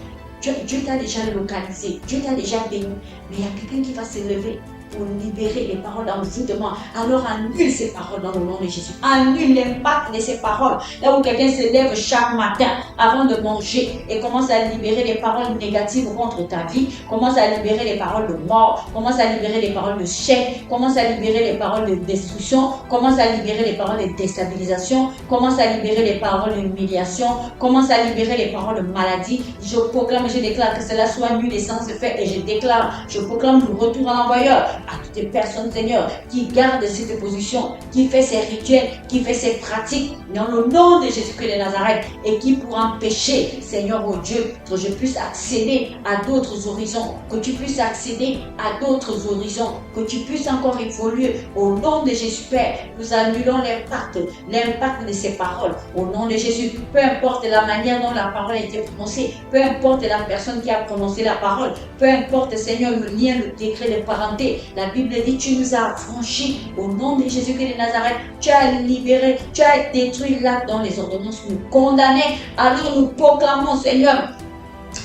Dieu t'a déjà localisé, Dieu t'a déjà béni, mais il y a quelqu'un qui va se lever pour libérer les paroles d'envoûtement. Alors annule ces paroles dans le nom de Jésus. Annule l'impact de ces paroles. Là où quelqu'un se lève chaque matin avant de manger et commence à libérer les paroles négatives contre ta vie, commence à libérer les paroles de mort, commence à libérer les paroles de chèque, commence à libérer les paroles de destruction, commence à libérer les paroles de déstabilisation, commence à libérer les paroles d'humiliation, commence à libérer les paroles de maladie. Je proclame, je déclare que cela soit nul et sans effet et je déclare, je proclame le retour à l'envoyeur. à toutes les personnes, Seigneur, qui gardent cette position, qui fait ces rituels, qui fait ces pratiques, dans le nom de Jésus-Christ de Nazareth, et qui pour empêcher, Seigneur, oh Dieu, que je puisse accéder à d'autres horizons, que tu puisses accéder à d'autres horizons, que tu puisses encore évoluer. Au nom de Jésus, Père, nous annulons l'impact de ces paroles. Au nom de Jésus, peu importe la manière dont la parole a été prononcée, peu importe la personne qui a prononcé la parole, peu importe, Seigneur, le lien, le décret de parenté. La Bible dit, tu nous as affranchis. Au nom de Jésus-Christ de Nazareth, tu as libéré, tu as détruit l'acte dont les ordonnances nous condamnaient. Alors nous proclamons, Seigneur,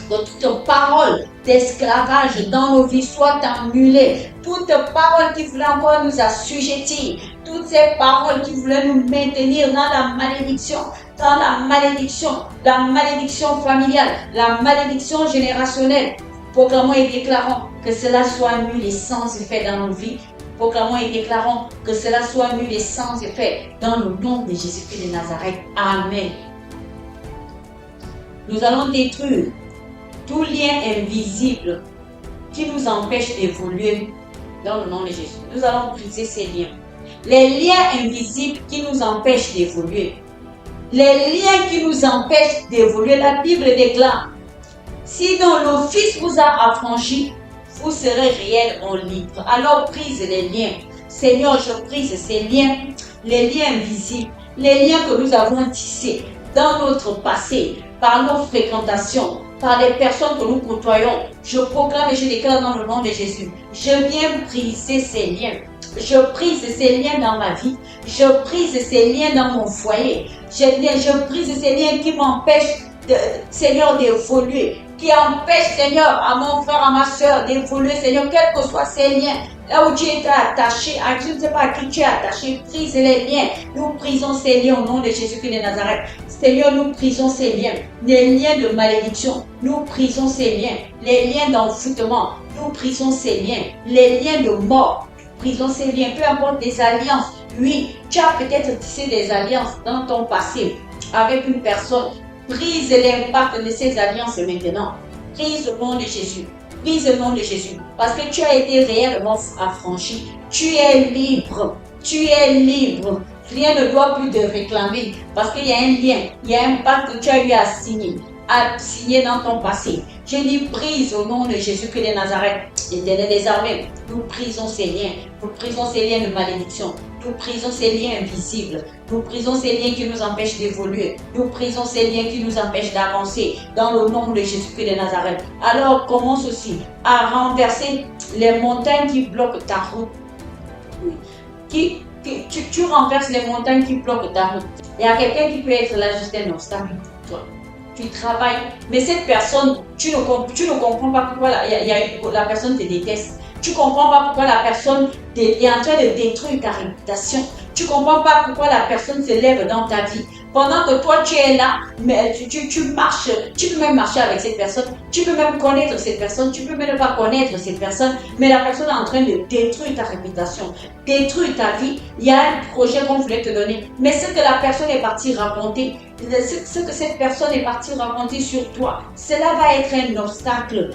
que toute parole d'esclavage dans nos vies soit annulée. Toute parole qui voulait encore nous assujettir, toutes ces paroles qui voulaient nous maintenir dans la malédiction, la malédiction familiale, la malédiction générationnelle. Proclamons et déclarons que cela soit annulé sans effet dans nos vies. Proclamons et déclarons que cela soit annulé sans effet dans le nom de Jésus-Christ de Nazareth. Amen. Nous allons détruire tout lien invisible qui nous empêche d'évoluer dans le nom de Jésus. Nous allons briser ces liens. Les liens invisibles qui nous empêchent d'évoluer. Les liens qui nous empêchent d'évoluer. La Bible déclare, si donc le Fils vous a affranchis, vous serez réellement libres. Alors brise les liens. Seigneur, je brise ces liens, les liens invisibles, les liens que nous avons tissés dans notre passé, par nos fréquentations, par les personnes que nous côtoyons. Je proclame et je déclare dans le nom de Jésus. Je viens briser ces liens. Je brise ces liens dans ma vie. Je brise ces liens dans mon foyer. Je brise ces liens qui m'empêchent, Seigneur, d'évoluer. Qui empêchent, Seigneur, à mon frère, à ma soeur d'évoluer, Seigneur, quels que soient ces liens. Là où tu es attaché, je ne sais pas à qui tu es attaché, brise les liens. Nous brisons ces liens au nom de Jésus-Christ de Nazareth. Seigneur, nous brisons ces liens, les liens de malédiction, nous brisons ces liens, les liens d'envoûtement, nous brisons ces liens, les liens de mort, nous brisons ces liens, peu importe des alliances. Oui, tu as peut-être tissé des alliances dans ton passé avec une personne. Brise l'impact de ces alliances maintenant. Brise au nom de Jésus. Brise au nom de Jésus. Parce que tu as été réellement affranchi. Tu es libre. Tu es libre. Rien ne doit plus te réclamer parce qu'il y a un lien, il y a un pacte que tu as eu à signer dans ton passé. Je dis brise au nom de Jésus-Christ de Nazareth, l'Éternel des armées. Nous brisons ces liens, nous brisons ces liens de malédiction, nous brisons ces liens invisibles, nous brisons ces liens qui nous empêchent d'évoluer, nous brisons ces liens qui nous empêchent d'avancer dans le nom de Jésus-Christ de Nazareth. Alors commence aussi à renverser les montagnes qui bloquent ta route. Tu renverses les montagnes qui bloquent ta route. Il y a quelqu'un qui peut être là juste un obstacle pour toi. Tu travailles, mais cette personne, tu ne comprends pas pourquoi la personne te déteste. Tu ne comprends pas pourquoi la personne est en train de détruire ta réputation. Tu ne comprends pas pourquoi la personne se lève dans ta vie. Pendant que toi, tu es là, mais tu marches, tu peux même marcher avec cette personne, tu peux même connaître cette personne, tu peux même ne pas connaître cette personne, mais la personne est en train de détruire ta réputation, détruire ta vie. Il y a un projet qu'on voulait te donner, mais ce que la personne est partie raconter, ce que cette personne est partie raconter sur toi, cela va être un obstacle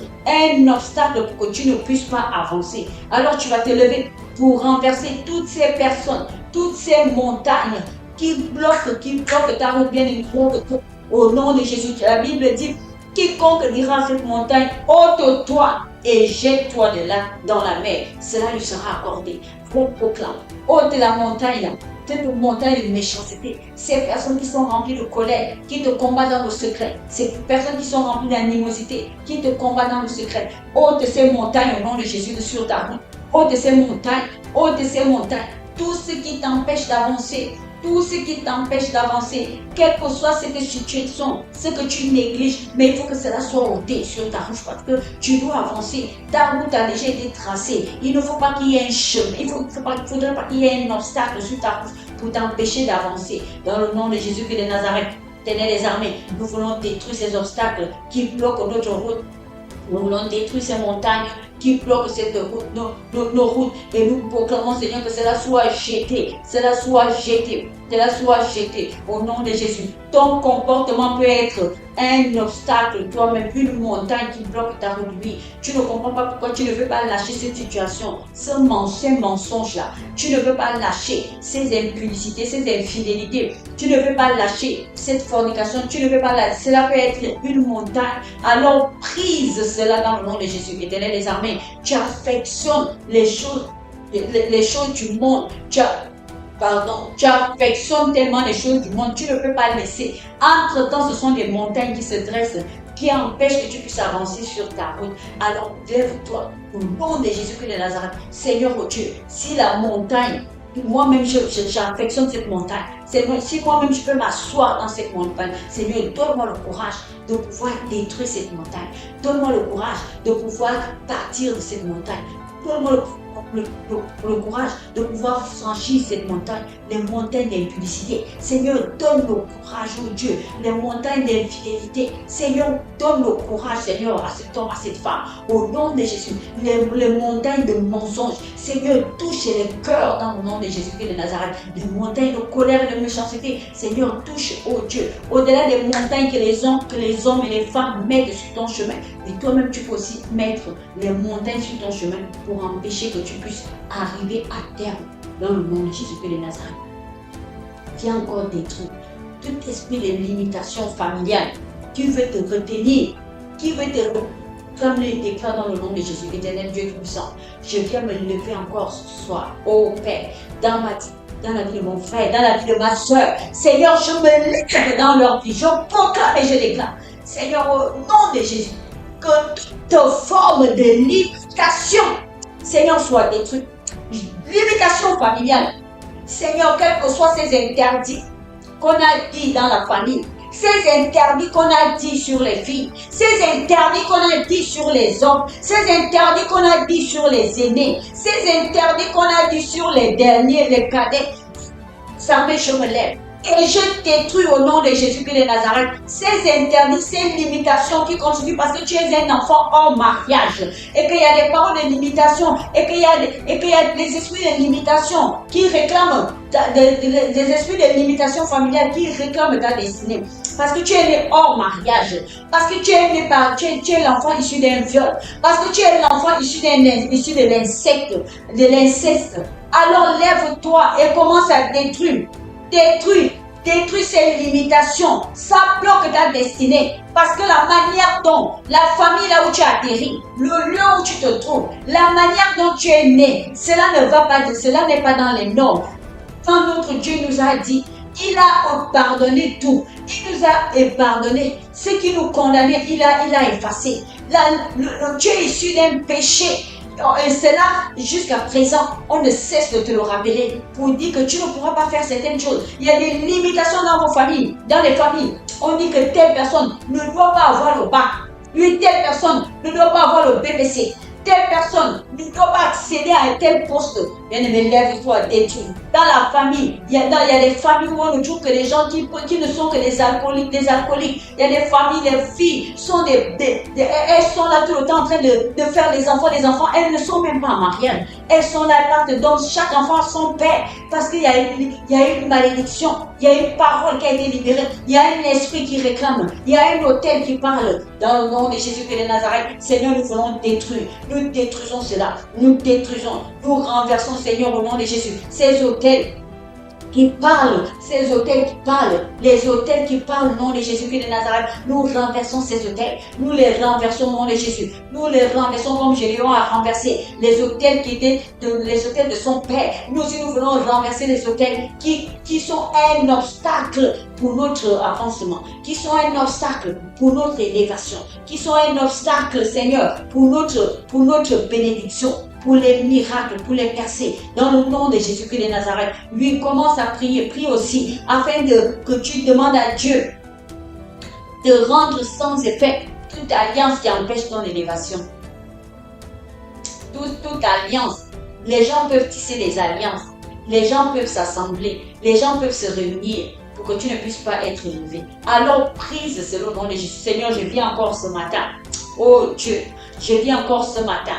pour que tu ne puisses pas avancer. Alors tu vas te lever pour renverser toutes ces personnes, toutes ces montagnes qui bloquent ta route bien et au nom de Jésus. La Bible dit, quiconque dira à cette montagne, ôte-toi et jette-toi de là dans la mer, cela lui sera accordé. On proclame, ôte la montagne là, cette montagne de méchanceté, ces personnes qui sont remplies de colère, qui te combattent dans le secret, ces personnes qui sont remplies d'animosité, qui te combattent dans le secret, ôte ces montagnes au nom de Jésus sur ta route, ôte ces montagnes, tout ce qui t'empêche d'avancer. Tout ce qui t'empêche d'avancer, quelle que soit cette situation, ce que tu négliges, mais il faut que cela soit ôté sur ta route parce que tu dois avancer. Ta route a déjà été tracée. Il ne faut pas qu'il y ait un chemin, il ne faudrait pas qu'il y ait un obstacle sur ta route pour t'empêcher d'avancer. Dans le nom de Jésus-Christ de Nazareth, Ténèbres des armées, nous voulons détruire ces obstacles qui bloquent notre route. Nous voulons détruire ces montagnes qui bloquent cette route, nos routes. Et nous proclamons, Seigneur, que cela soit jeté. Au nom de Jésus. Ton comportement peut être un obstacle, toi-même, une montagne qui bloque ta conduite. Tu ne comprends pas pourquoi tu ne veux pas lâcher cette situation, ces mensonges-là. Tu ne veux pas lâcher ces impulsités, ces infidélités. Tu ne veux pas lâcher cette fornication. Tu ne veux pas lâcher. Cela peut être une montagne. Alors prise cela dans le nom de Jésus, Éternel des armées. Tu affectionnes les choses du monde. Tu affectionnes tellement les choses du monde, tu ne peux pas laisser. Entre-temps, ce sont des montagnes qui se dressent, qui empêchent que tu puisses avancer sur ta route. Alors, lève-toi au nom de Jésus-Christ de Nazareth. Seigneur oh Dieu, si la montagne, moi-même j'affectionne cette montagne, Seigneur, si moi-même je peux m'asseoir dans cette montagne, Seigneur, donne-moi le courage de pouvoir détruire cette montagne. Donne-moi le courage de pouvoir partir de cette montagne. Donne-moi le courage de pouvoir franchir cette montagne, les montagnes d'impublicité. Seigneur, donne le courage, oh Dieu, les montagnes d'infidélité. Seigneur, donne le courage, Seigneur, à cet homme, à cette femme, au nom de Jésus. Les montagnes de mensonges, Seigneur, touche les cœurs dans le nom de Jésus-Christ de Nazareth. Les montagnes de colère et de méchanceté, Seigneur, touche, oh Dieu, au-delà des montagnes que les hommes et les femmes mettent sur ton chemin. Et toi-même, tu peux aussi mettre les montagnes sur ton chemin pour empêcher que tu puisses arriver à terme dans le nom de Jésus-Christ de Nazareth. Viens encore détruire tout esprit de limitation familiale qui veut te retenir, qui veut te comme le déclare dans le nom de Jésus, Éternel Dieu Tout-Puissant. Je viens me lever encore ce soir, ô Père, dans la vie de mon frère, dans la vie de ma soeur. Seigneur, je me lève dans leur vie, je proclame et je déclare, Seigneur, au nom de Jésus, que toute forme de limitation, Seigneur, soit détruite. Limitation familiale. Seigneur, quels que soient ces interdits qu'on a dit dans la famille, ces interdits qu'on a dit sur les filles, ces interdits qu'on a dit sur les hommes, ces interdits qu'on a dit sur les aînés, ces interdits qu'on a dit sur les derniers, les cadets, ça me je me lève. Et je détruis au nom de Jésus-Christ de Nazareth ces interdits, ces limitations qui continuent parce que tu es un enfant hors mariage. Et qu'il y a des paroles de limitation, et qu'il y a des esprits de limitation qui réclament, des esprits de limitation familiale qui réclament ta destinée. Parce que tu es né hors mariage. Parce que tu es né tu es l'enfant issu d'un viol. Parce que tu es l'enfant issu de l'inceste. Alors lève-toi et commence à détruire. Détruis ces limitations. Ça bloque ta destinée. Parce que la manière dont la famille là où tu as atterri, le lieu où tu te trouves, la manière dont tu es né, cela n'est pas dans les normes. Quand notre Dieu nous a dit, il a pardonné tout. Il nous a pardonné. Ce qui nous condamnait, il a effacé. Tu es issu d'un péché. Et c'est là, jusqu'à présent, on ne cesse de te le rappeler pour dire que tu ne pourras pas faire certaines choses. Il y a des limitations dans vos familles, dans les familles. On dit que telle personne ne doit pas avoir le bac. Telle personne ne doit pas avoir le BPC. Telle personne ne doit pas accéder à un tel poste. Bien aimé, lève-toi, détruis. Dans la famille, il y a des familles où on trouve que les gens qui ne sont que des alcooliques. Il y a des familles, les filles sont elles sont là tout le temps en train de faire les enfants. Les enfants, elles ne sont même pas en mariage. Elles sont là, donc chaque enfant a son père. Parce qu'il y a une malédiction. Il y a une parole qui a été libérée. Il y a un esprit qui réclame. Il y a un autel qui parle. Dans le nom de Jésus-Christ de Nazareth, Seigneur, nous voulons détruire. Nous détruisons cela. Nous détruisons. Nous renversons, Seigneur, au nom de Jésus, ces hôtels qui parlent, les hôtels qui parlent au nom de Jésus-Christ de Nazareth, nous renversons ces hôtels, nous les renversons au nom de Jésus, nous les renversons comme Gédéon a renversé les hôtels qui étaient les hôtels de son père. Nous aussi nous voulons renverser les hôtels qui sont un obstacle pour notre avancement, qui sont un obstacle pour notre élévation, qui sont un obstacle, Seigneur, pour notre bénédiction, pour les miracles, pour les percées, dans le nom de Jésus-Christ de Nazareth. Lui commence à prier, prie aussi, afin que tu demandes à Dieu de rendre sans effet toute alliance qui empêche ton élévation. Toute alliance. Les gens peuvent tisser des alliances, les gens peuvent s'assembler, les gens peuvent se réunir pour que tu ne puisses pas être élevé. Alors prise selon le nom de Jésus. Seigneur, je viens encore ce matin. Oh Dieu, je viens encore ce matin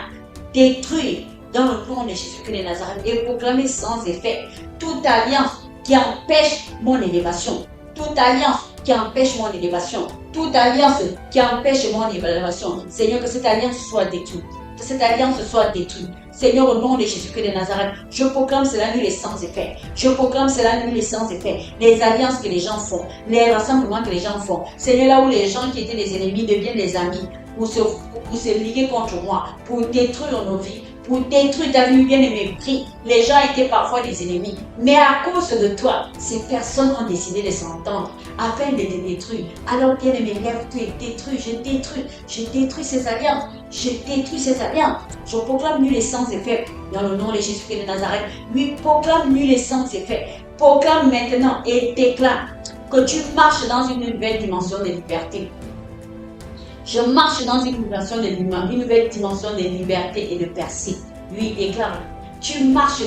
détruire dans le nom de Jésus-Christ de Nazareth et proclamer sans effet toute alliance qui empêche mon élévation, toute alliance qui empêche mon élévation, toute alliance qui empêche mon élévation, Seigneur, que cette alliance soit détruite. Que cette alliance soit détruite. Seigneur, au nom de Jésus-Christ de Nazareth, je proclame cela nul et sans effet. Je proclame cela nul et sans effet. Les alliances que les gens font, les rassemblements que les gens font. Seigneur, là où les gens qui étaient des ennemis deviennent des amis, pour se liguer contre moi, pour détruire nos vies, pour détruire ta vie bien-aimée. Les gens étaient parfois des ennemis. Mais à cause de toi, ces personnes ont décidé de s'entendre afin de te détruire. Alors bien-aimé, lève-toi et détruis. Je détruis ces alliances. Je détruis ces alliances. Je proclame nul et sans effet dans le nom de Jésus-Christ de Nazareth. Lui proclame nul et sans effet. Proclame maintenant et déclare que tu marches dans une nouvelle dimension de liberté. Je marche dans une nouvelle dimension de liberté et de percée. Lui déclare, tu marches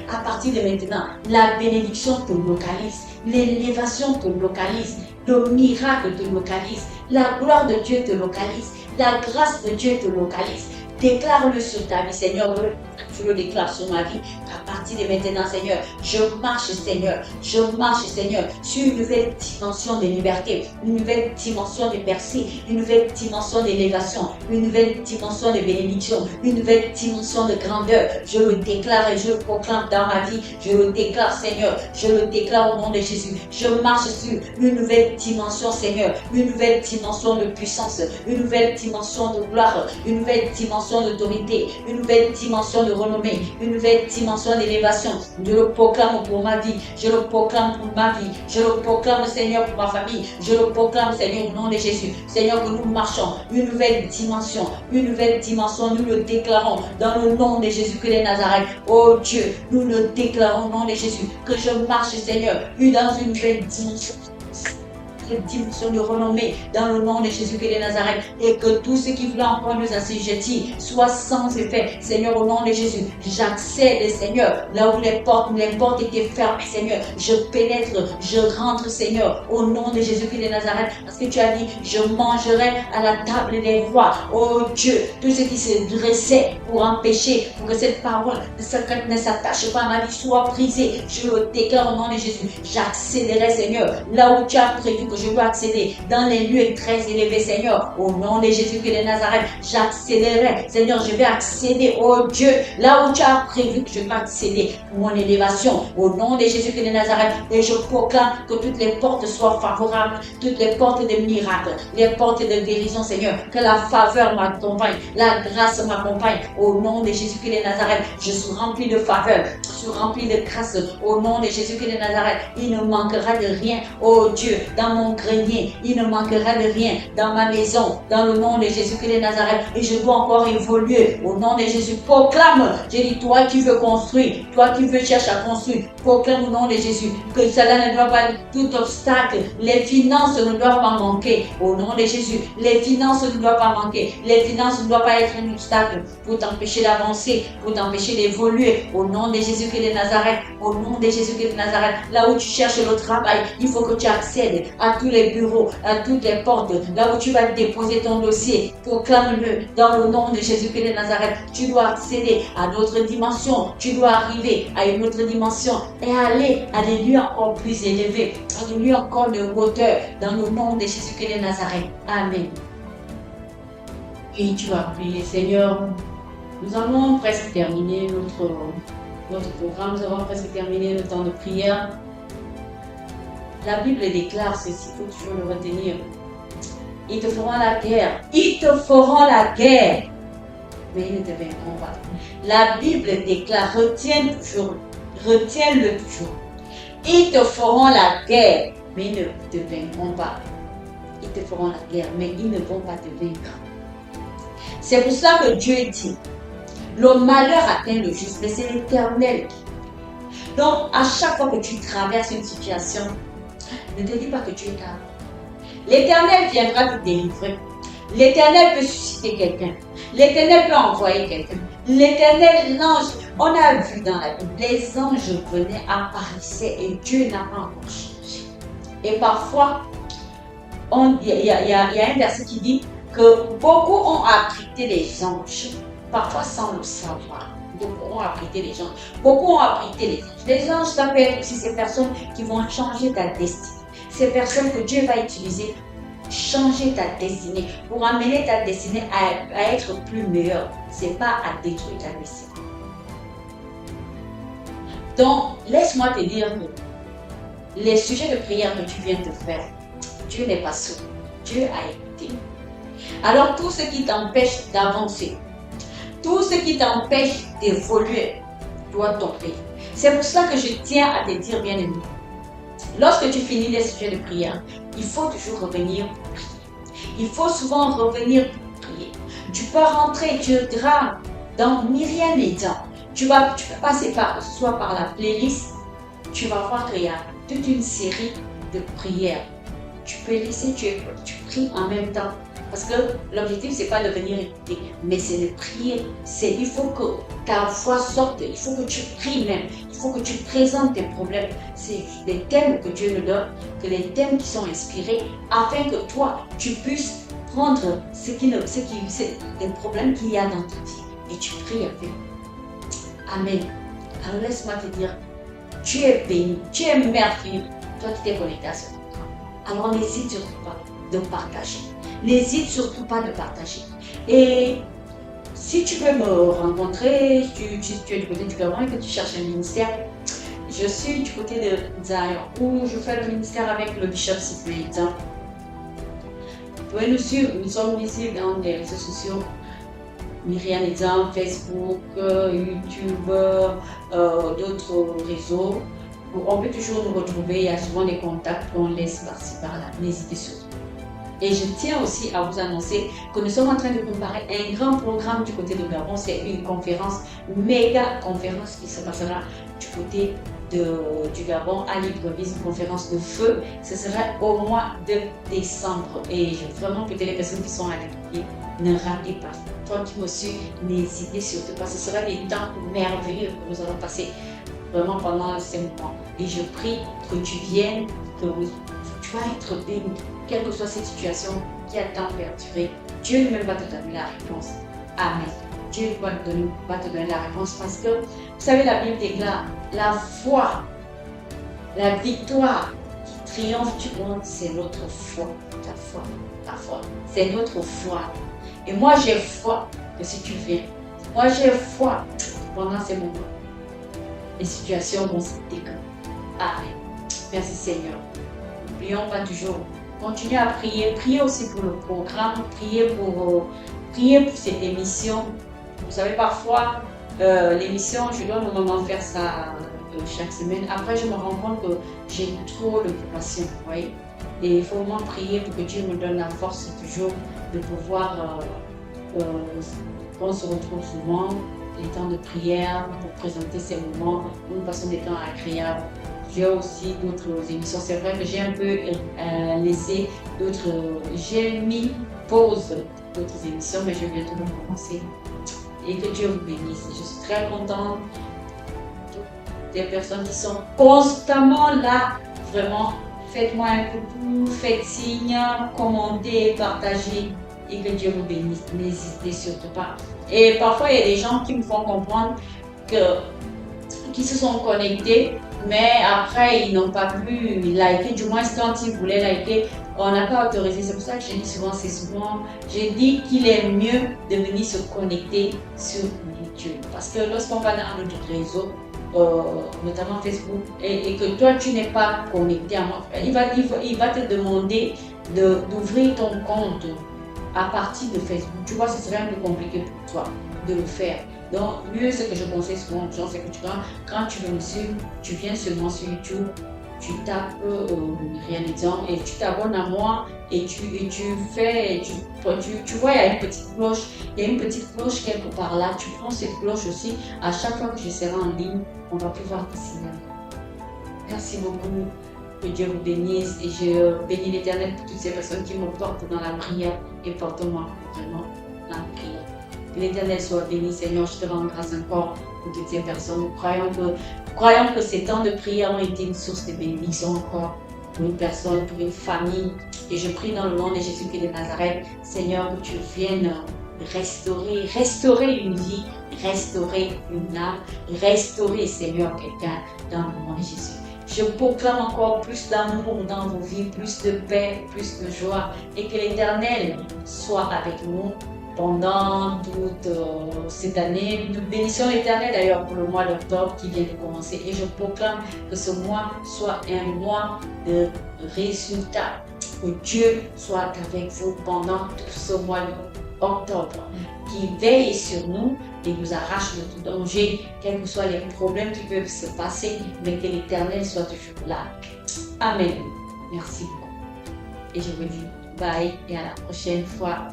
à partir de maintenant, la bénédiction te localise, l'élévation te localise, le miracle te localise, la gloire de Dieu te localise, la grâce de Dieu te localise. Déclare-le sur ta vie, Seigneur. Je le déclare sur ma vie. À partir de maintenant, Seigneur, je marche, Seigneur, sur une nouvelle dimension de liberté, une nouvelle dimension de percée, une nouvelle dimension d'élévation, une nouvelle dimension de bénédiction, une nouvelle dimension de grandeur. Je le déclare et je le proclame dans ma vie. Je le déclare, Seigneur, je le déclare au nom de Jésus. Je marche sur une nouvelle dimension, Seigneur, une nouvelle dimension de puissance, une nouvelle dimension de gloire, une nouvelle dimension d'autorité, une nouvelle dimension de renommée, une nouvelle dimension d'élévation. Je le proclame pour ma vie, je le proclame pour ma vie, je le proclame, Seigneur, pour ma famille, je le proclame, Seigneur, au nom de Jésus. Seigneur, que nous marchons une nouvelle dimension, nous le déclarons dans le nom de Jésus-Christ de Nazareth. Oh Dieu, nous le déclarons au nom de Jésus, que je marche, Seigneur, dans une nouvelle dimension. Cette dimension de renommée dans le nom de Jésus-Christ de Nazareth, et que tout ce qui voulait encore nous assujettir soit sans effet, Seigneur, au nom de Jésus. J'accède, Seigneur, là où les portes étaient fermées, Seigneur. Je pénètre, je rentre, Seigneur, au nom de Jésus-Christ de Nazareth, parce que tu as dit, je mangerai à la table des rois. Oh Dieu, tout ce qui se dressait pour empêcher, pour que cette parole ne s'attache pas à ma vie, soit brisée. Je le déclare au nom de Jésus. J'accéderai, Seigneur, là où tu as prévu que je dois accéder, dans les lieux très élevés, Seigneur, au nom de Jésus-Christ de Nazareth. J'accéderai, Seigneur, je vais accéder, oh Dieu, là où tu as prévu que je dois accéder pour mon élévation, au nom de Jésus-Christ de Nazareth. Et je proclame que toutes les portes soient favorables, toutes les portes de miracles, les portes de guérison, Seigneur, que la faveur m'accompagne, la grâce m'accompagne, au nom de Jésus-Christ de Nazareth. Je suis rempli de faveur, je suis rempli de grâce, au nom de Jésus-Christ de Nazareth. Il ne manquera de rien, oh Dieu, dans mon grenier, il ne manquera de rien dans ma maison, dans le nom de Jésus-Christ de Nazareth. Et je dois encore évoluer au nom de Jésus. Proclame, j'ai dit, toi qui veux construire, toi qui veux chercher à construire, proclame au nom de Jésus que cela ne doit pas être tout obstacle. Les finances ne doivent pas manquer au nom de Jésus. Les finances ne doivent pas manquer. Les finances ne doivent pas être un obstacle pour t'empêcher d'avancer, pour t'empêcher d'évoluer au nom de Jésus-Christ de Nazareth. Au nom de Jésus-Christ de Nazareth, là où tu cherches le travail, il faut que tu accèdes à tous les bureaux, à toutes les portes, là où tu vas déposer ton dossier. Proclame-le dans le nom de Jésus-Christ de Nazareth. Tu dois accéder à d'autres dimensions. Tu dois arriver à une autre dimension et aller à des lieux encore plus élevés, à des lieux encore de hauteur, dans le nom de Jésus-Christ de Nazareth. Amen. Et tu vas prier, Seigneur. Nous avons presque terminé notre programme, nous avons presque terminé le temps de prière. La Bible déclare ceci, il faut toujours le retenir. Ils te feront la guerre. Ils te feront la guerre. Mais ils ne te vaincront pas. La Bible déclare, retiens-le toujours. Ils te feront la guerre, mais ils ne te vaincront pas. Ils te feront la guerre, mais ils ne vont pas te vaincre. C'est pour ça que Dieu dit, le malheur atteint le juste, mais c'est l'Éternel. Donc, à chaque fois que tu traverses une situation, ne te dis pas que tu es calme. L'Éternel viendra te délivrer. L'Éternel peut susciter quelqu'un. L'Éternel peut envoyer quelqu'un. L'Éternel, l'ange, on a vu dans la Bible, les anges venaient, apparaissaient et Dieu n'a pas encore changé. Et parfois, il y a un verset qui dit que beaucoup ont abrité les anges, parfois sans le savoir. Beaucoup ont abrité les anges. Beaucoup ont abrité les anges. Les anges, ça peut être aussi ces personnes qui vont changer ta destinée. ces personnes que Dieu va utiliser pour changer ta destinée, pour amener ta destinée à être plus meilleure. Ce n'est pas à détruire ta destinée. Donc, laisse-moi te dire que les sujets de prière que tu viens de faire, Dieu n'est pas sourd. Dieu a écouté. Alors, tout ce qui t'empêche d'avancer, tout ce qui t'empêche d'évoluer, doit tomber. C'est pour cela que je tiens à te dire, bien aimé, lorsque tu finis les sujets de prière, il faut toujours revenir prier. Il faut souvent revenir prier. Tu peux rentrer, tu iras dans Myriam et Dan. Tu peux passer par, soit par la playlist, tu vas voir qu'il y a toute une série de prières. Tu peux laisser, tu pries en même temps. Parce que l'objectif, ce n'est pas de venir écouter, mais c'est de prier. Il faut que ta foi sorte, il faut que tu pries même, il faut que tu présentes tes problèmes. C'est des thèmes que Dieu nous donne, que les thèmes qui sont inspirés, afin que toi, tu puisses prendre les problèmes qu'il y a dans ta vie et tu pries avec. Amen. Alors laisse-moi te dire, tu es béni, tu es merveilleux, toi qui t'es connecté à ce programme. Alors n'hésite surtout pas de partager. N'hésite surtout pas de partager. Et si tu veux me rencontrer, tu es du côté du Gabon et que tu cherches un ministère, je suis du côté de Zion où je fais le ministère avec le bishop Cyprien. Vous pouvez nous suivre, nous sommes ici dans les réseaux sociaux. Myriam et Dan, Facebook, YouTube, d'autres réseaux. On peut toujours nous retrouver, il y a souvent des contacts qu'on laisse par-ci par-là. N'hésitez surtout. Et je tiens aussi à vous annoncer que nous sommes en train de préparer un grand programme du côté de Gabon. C'est une conférence, méga conférence qui se passera du côté du Gabon à Libreville, une conférence de feu. Ce sera au mois de décembre. Et vraiment, peut-être les personnes qui sont à l'écoute, ne ratez pas. Toi qui me suis, n'hésitez surtout pas. Ce sera des temps merveilleux que nous allons passer vraiment pendant ces moments. Et je prie que tu viennes, que tu vas être béni. Quelle que soit cette situation qui a tant perduré, Dieu lui-même va te donner la réponse. Amen. Dieu va te donner la réponse parce que, vous savez, la Bible déclare, la foi, la victoire qui triomphe du monde, c'est notre foi. La foi. C'est notre foi. Et moi, j'ai foi que si tu viens, moi, j'ai foi pendant ces moments. Les situations vont se décanter. Amen. Merci Seigneur. N'oublions pas toujours. Continuez à prier. Priez aussi pour le programme. Priez pour cette émission. Vous savez, parfois, l'émission, je dois normalement faire ça chaque semaine. Après, je me rends compte que j'ai trop de passion. Vous voyez? Et il faut vraiment prier pour que Dieu me donne la force toujours de pouvoir qu'on se retrouve souvent, les temps de prière, pour présenter ces moments. Nous passons des temps agréables. J'ai aussi d'autres émissions. C'est vrai que j'ai un peu laissé d'autres. J'ai mis pause d'autres émissions, mais je vais bientôt recommencer. Et que Dieu vous bénisse. Je suis très contente des personnes qui sont constamment là. Vraiment, faites-moi un coucou, faites signe, commentez, partagez. Et que Dieu vous bénisse. N'hésitez surtout pas. Et parfois, il y a des gens qui me font comprendre qui se sont connectés, mais après, ils n'ont pas pu liker. Du moins, quand ils voulaient liker, on n'a pas autorisé. C'est pour ça que je dis souvent, je dis qu'il est mieux de venir se connecter sur YouTube. Parce que lorsqu'on va dans notre réseau, notamment Facebook, et que toi, tu n'es pas connecté à moi, il va te demander d'ouvrir ton compte à partir de Facebook. Tu vois, ce serait un peu compliqué pour toi de le faire. Donc, mieux, ce que je conseille souvent aux gens, c'est que quand tu veux me suivre, tu viens seulement sur YouTube, tu tapes Myriam et Dan et tu t'abonnes à moi et tu vois, il y a une petite cloche, quelque part là. Tu prends cette cloche aussi. À chaque fois que je serai en ligne, on va pouvoir te signaler. Merci beaucoup. Que Dieu vous bénisse et je bénis l'Éternel pour toutes ces personnes qui me portent dans la prière et porte-moi vraiment dans la prière. Que l'Éternel soit béni, Seigneur, je te rends grâce encore pour toutes ces personnes. Nous croyons que ces temps de prière ont été une source de bénédiction encore pour une personne, pour une famille. Et je prie dans le nom de Jésus-Christ de Nazareth, Seigneur, que tu viennes restaurer une vie, restaurer une âme, restaurer, Seigneur, quelqu'un dans le nom de Jésus. Je proclame encore plus d'amour dans vos vies, plus de paix, plus de joie et que l'Éternel soit avec nous pendant toute cette année. Nous bénissons l'Éternel d'ailleurs pour le mois d'octobre qui vient de commencer et je proclame que ce mois soit un mois de résultats. Que Dieu soit avec vous pendant tout ce mois d'octobre, qui veille sur nous et nous arrache de tout danger, quels que soient les problèmes qui peuvent se passer, mais que l'Éternel soit toujours là. Amen. Merci beaucoup. Et je vous dis bye et à la prochaine fois.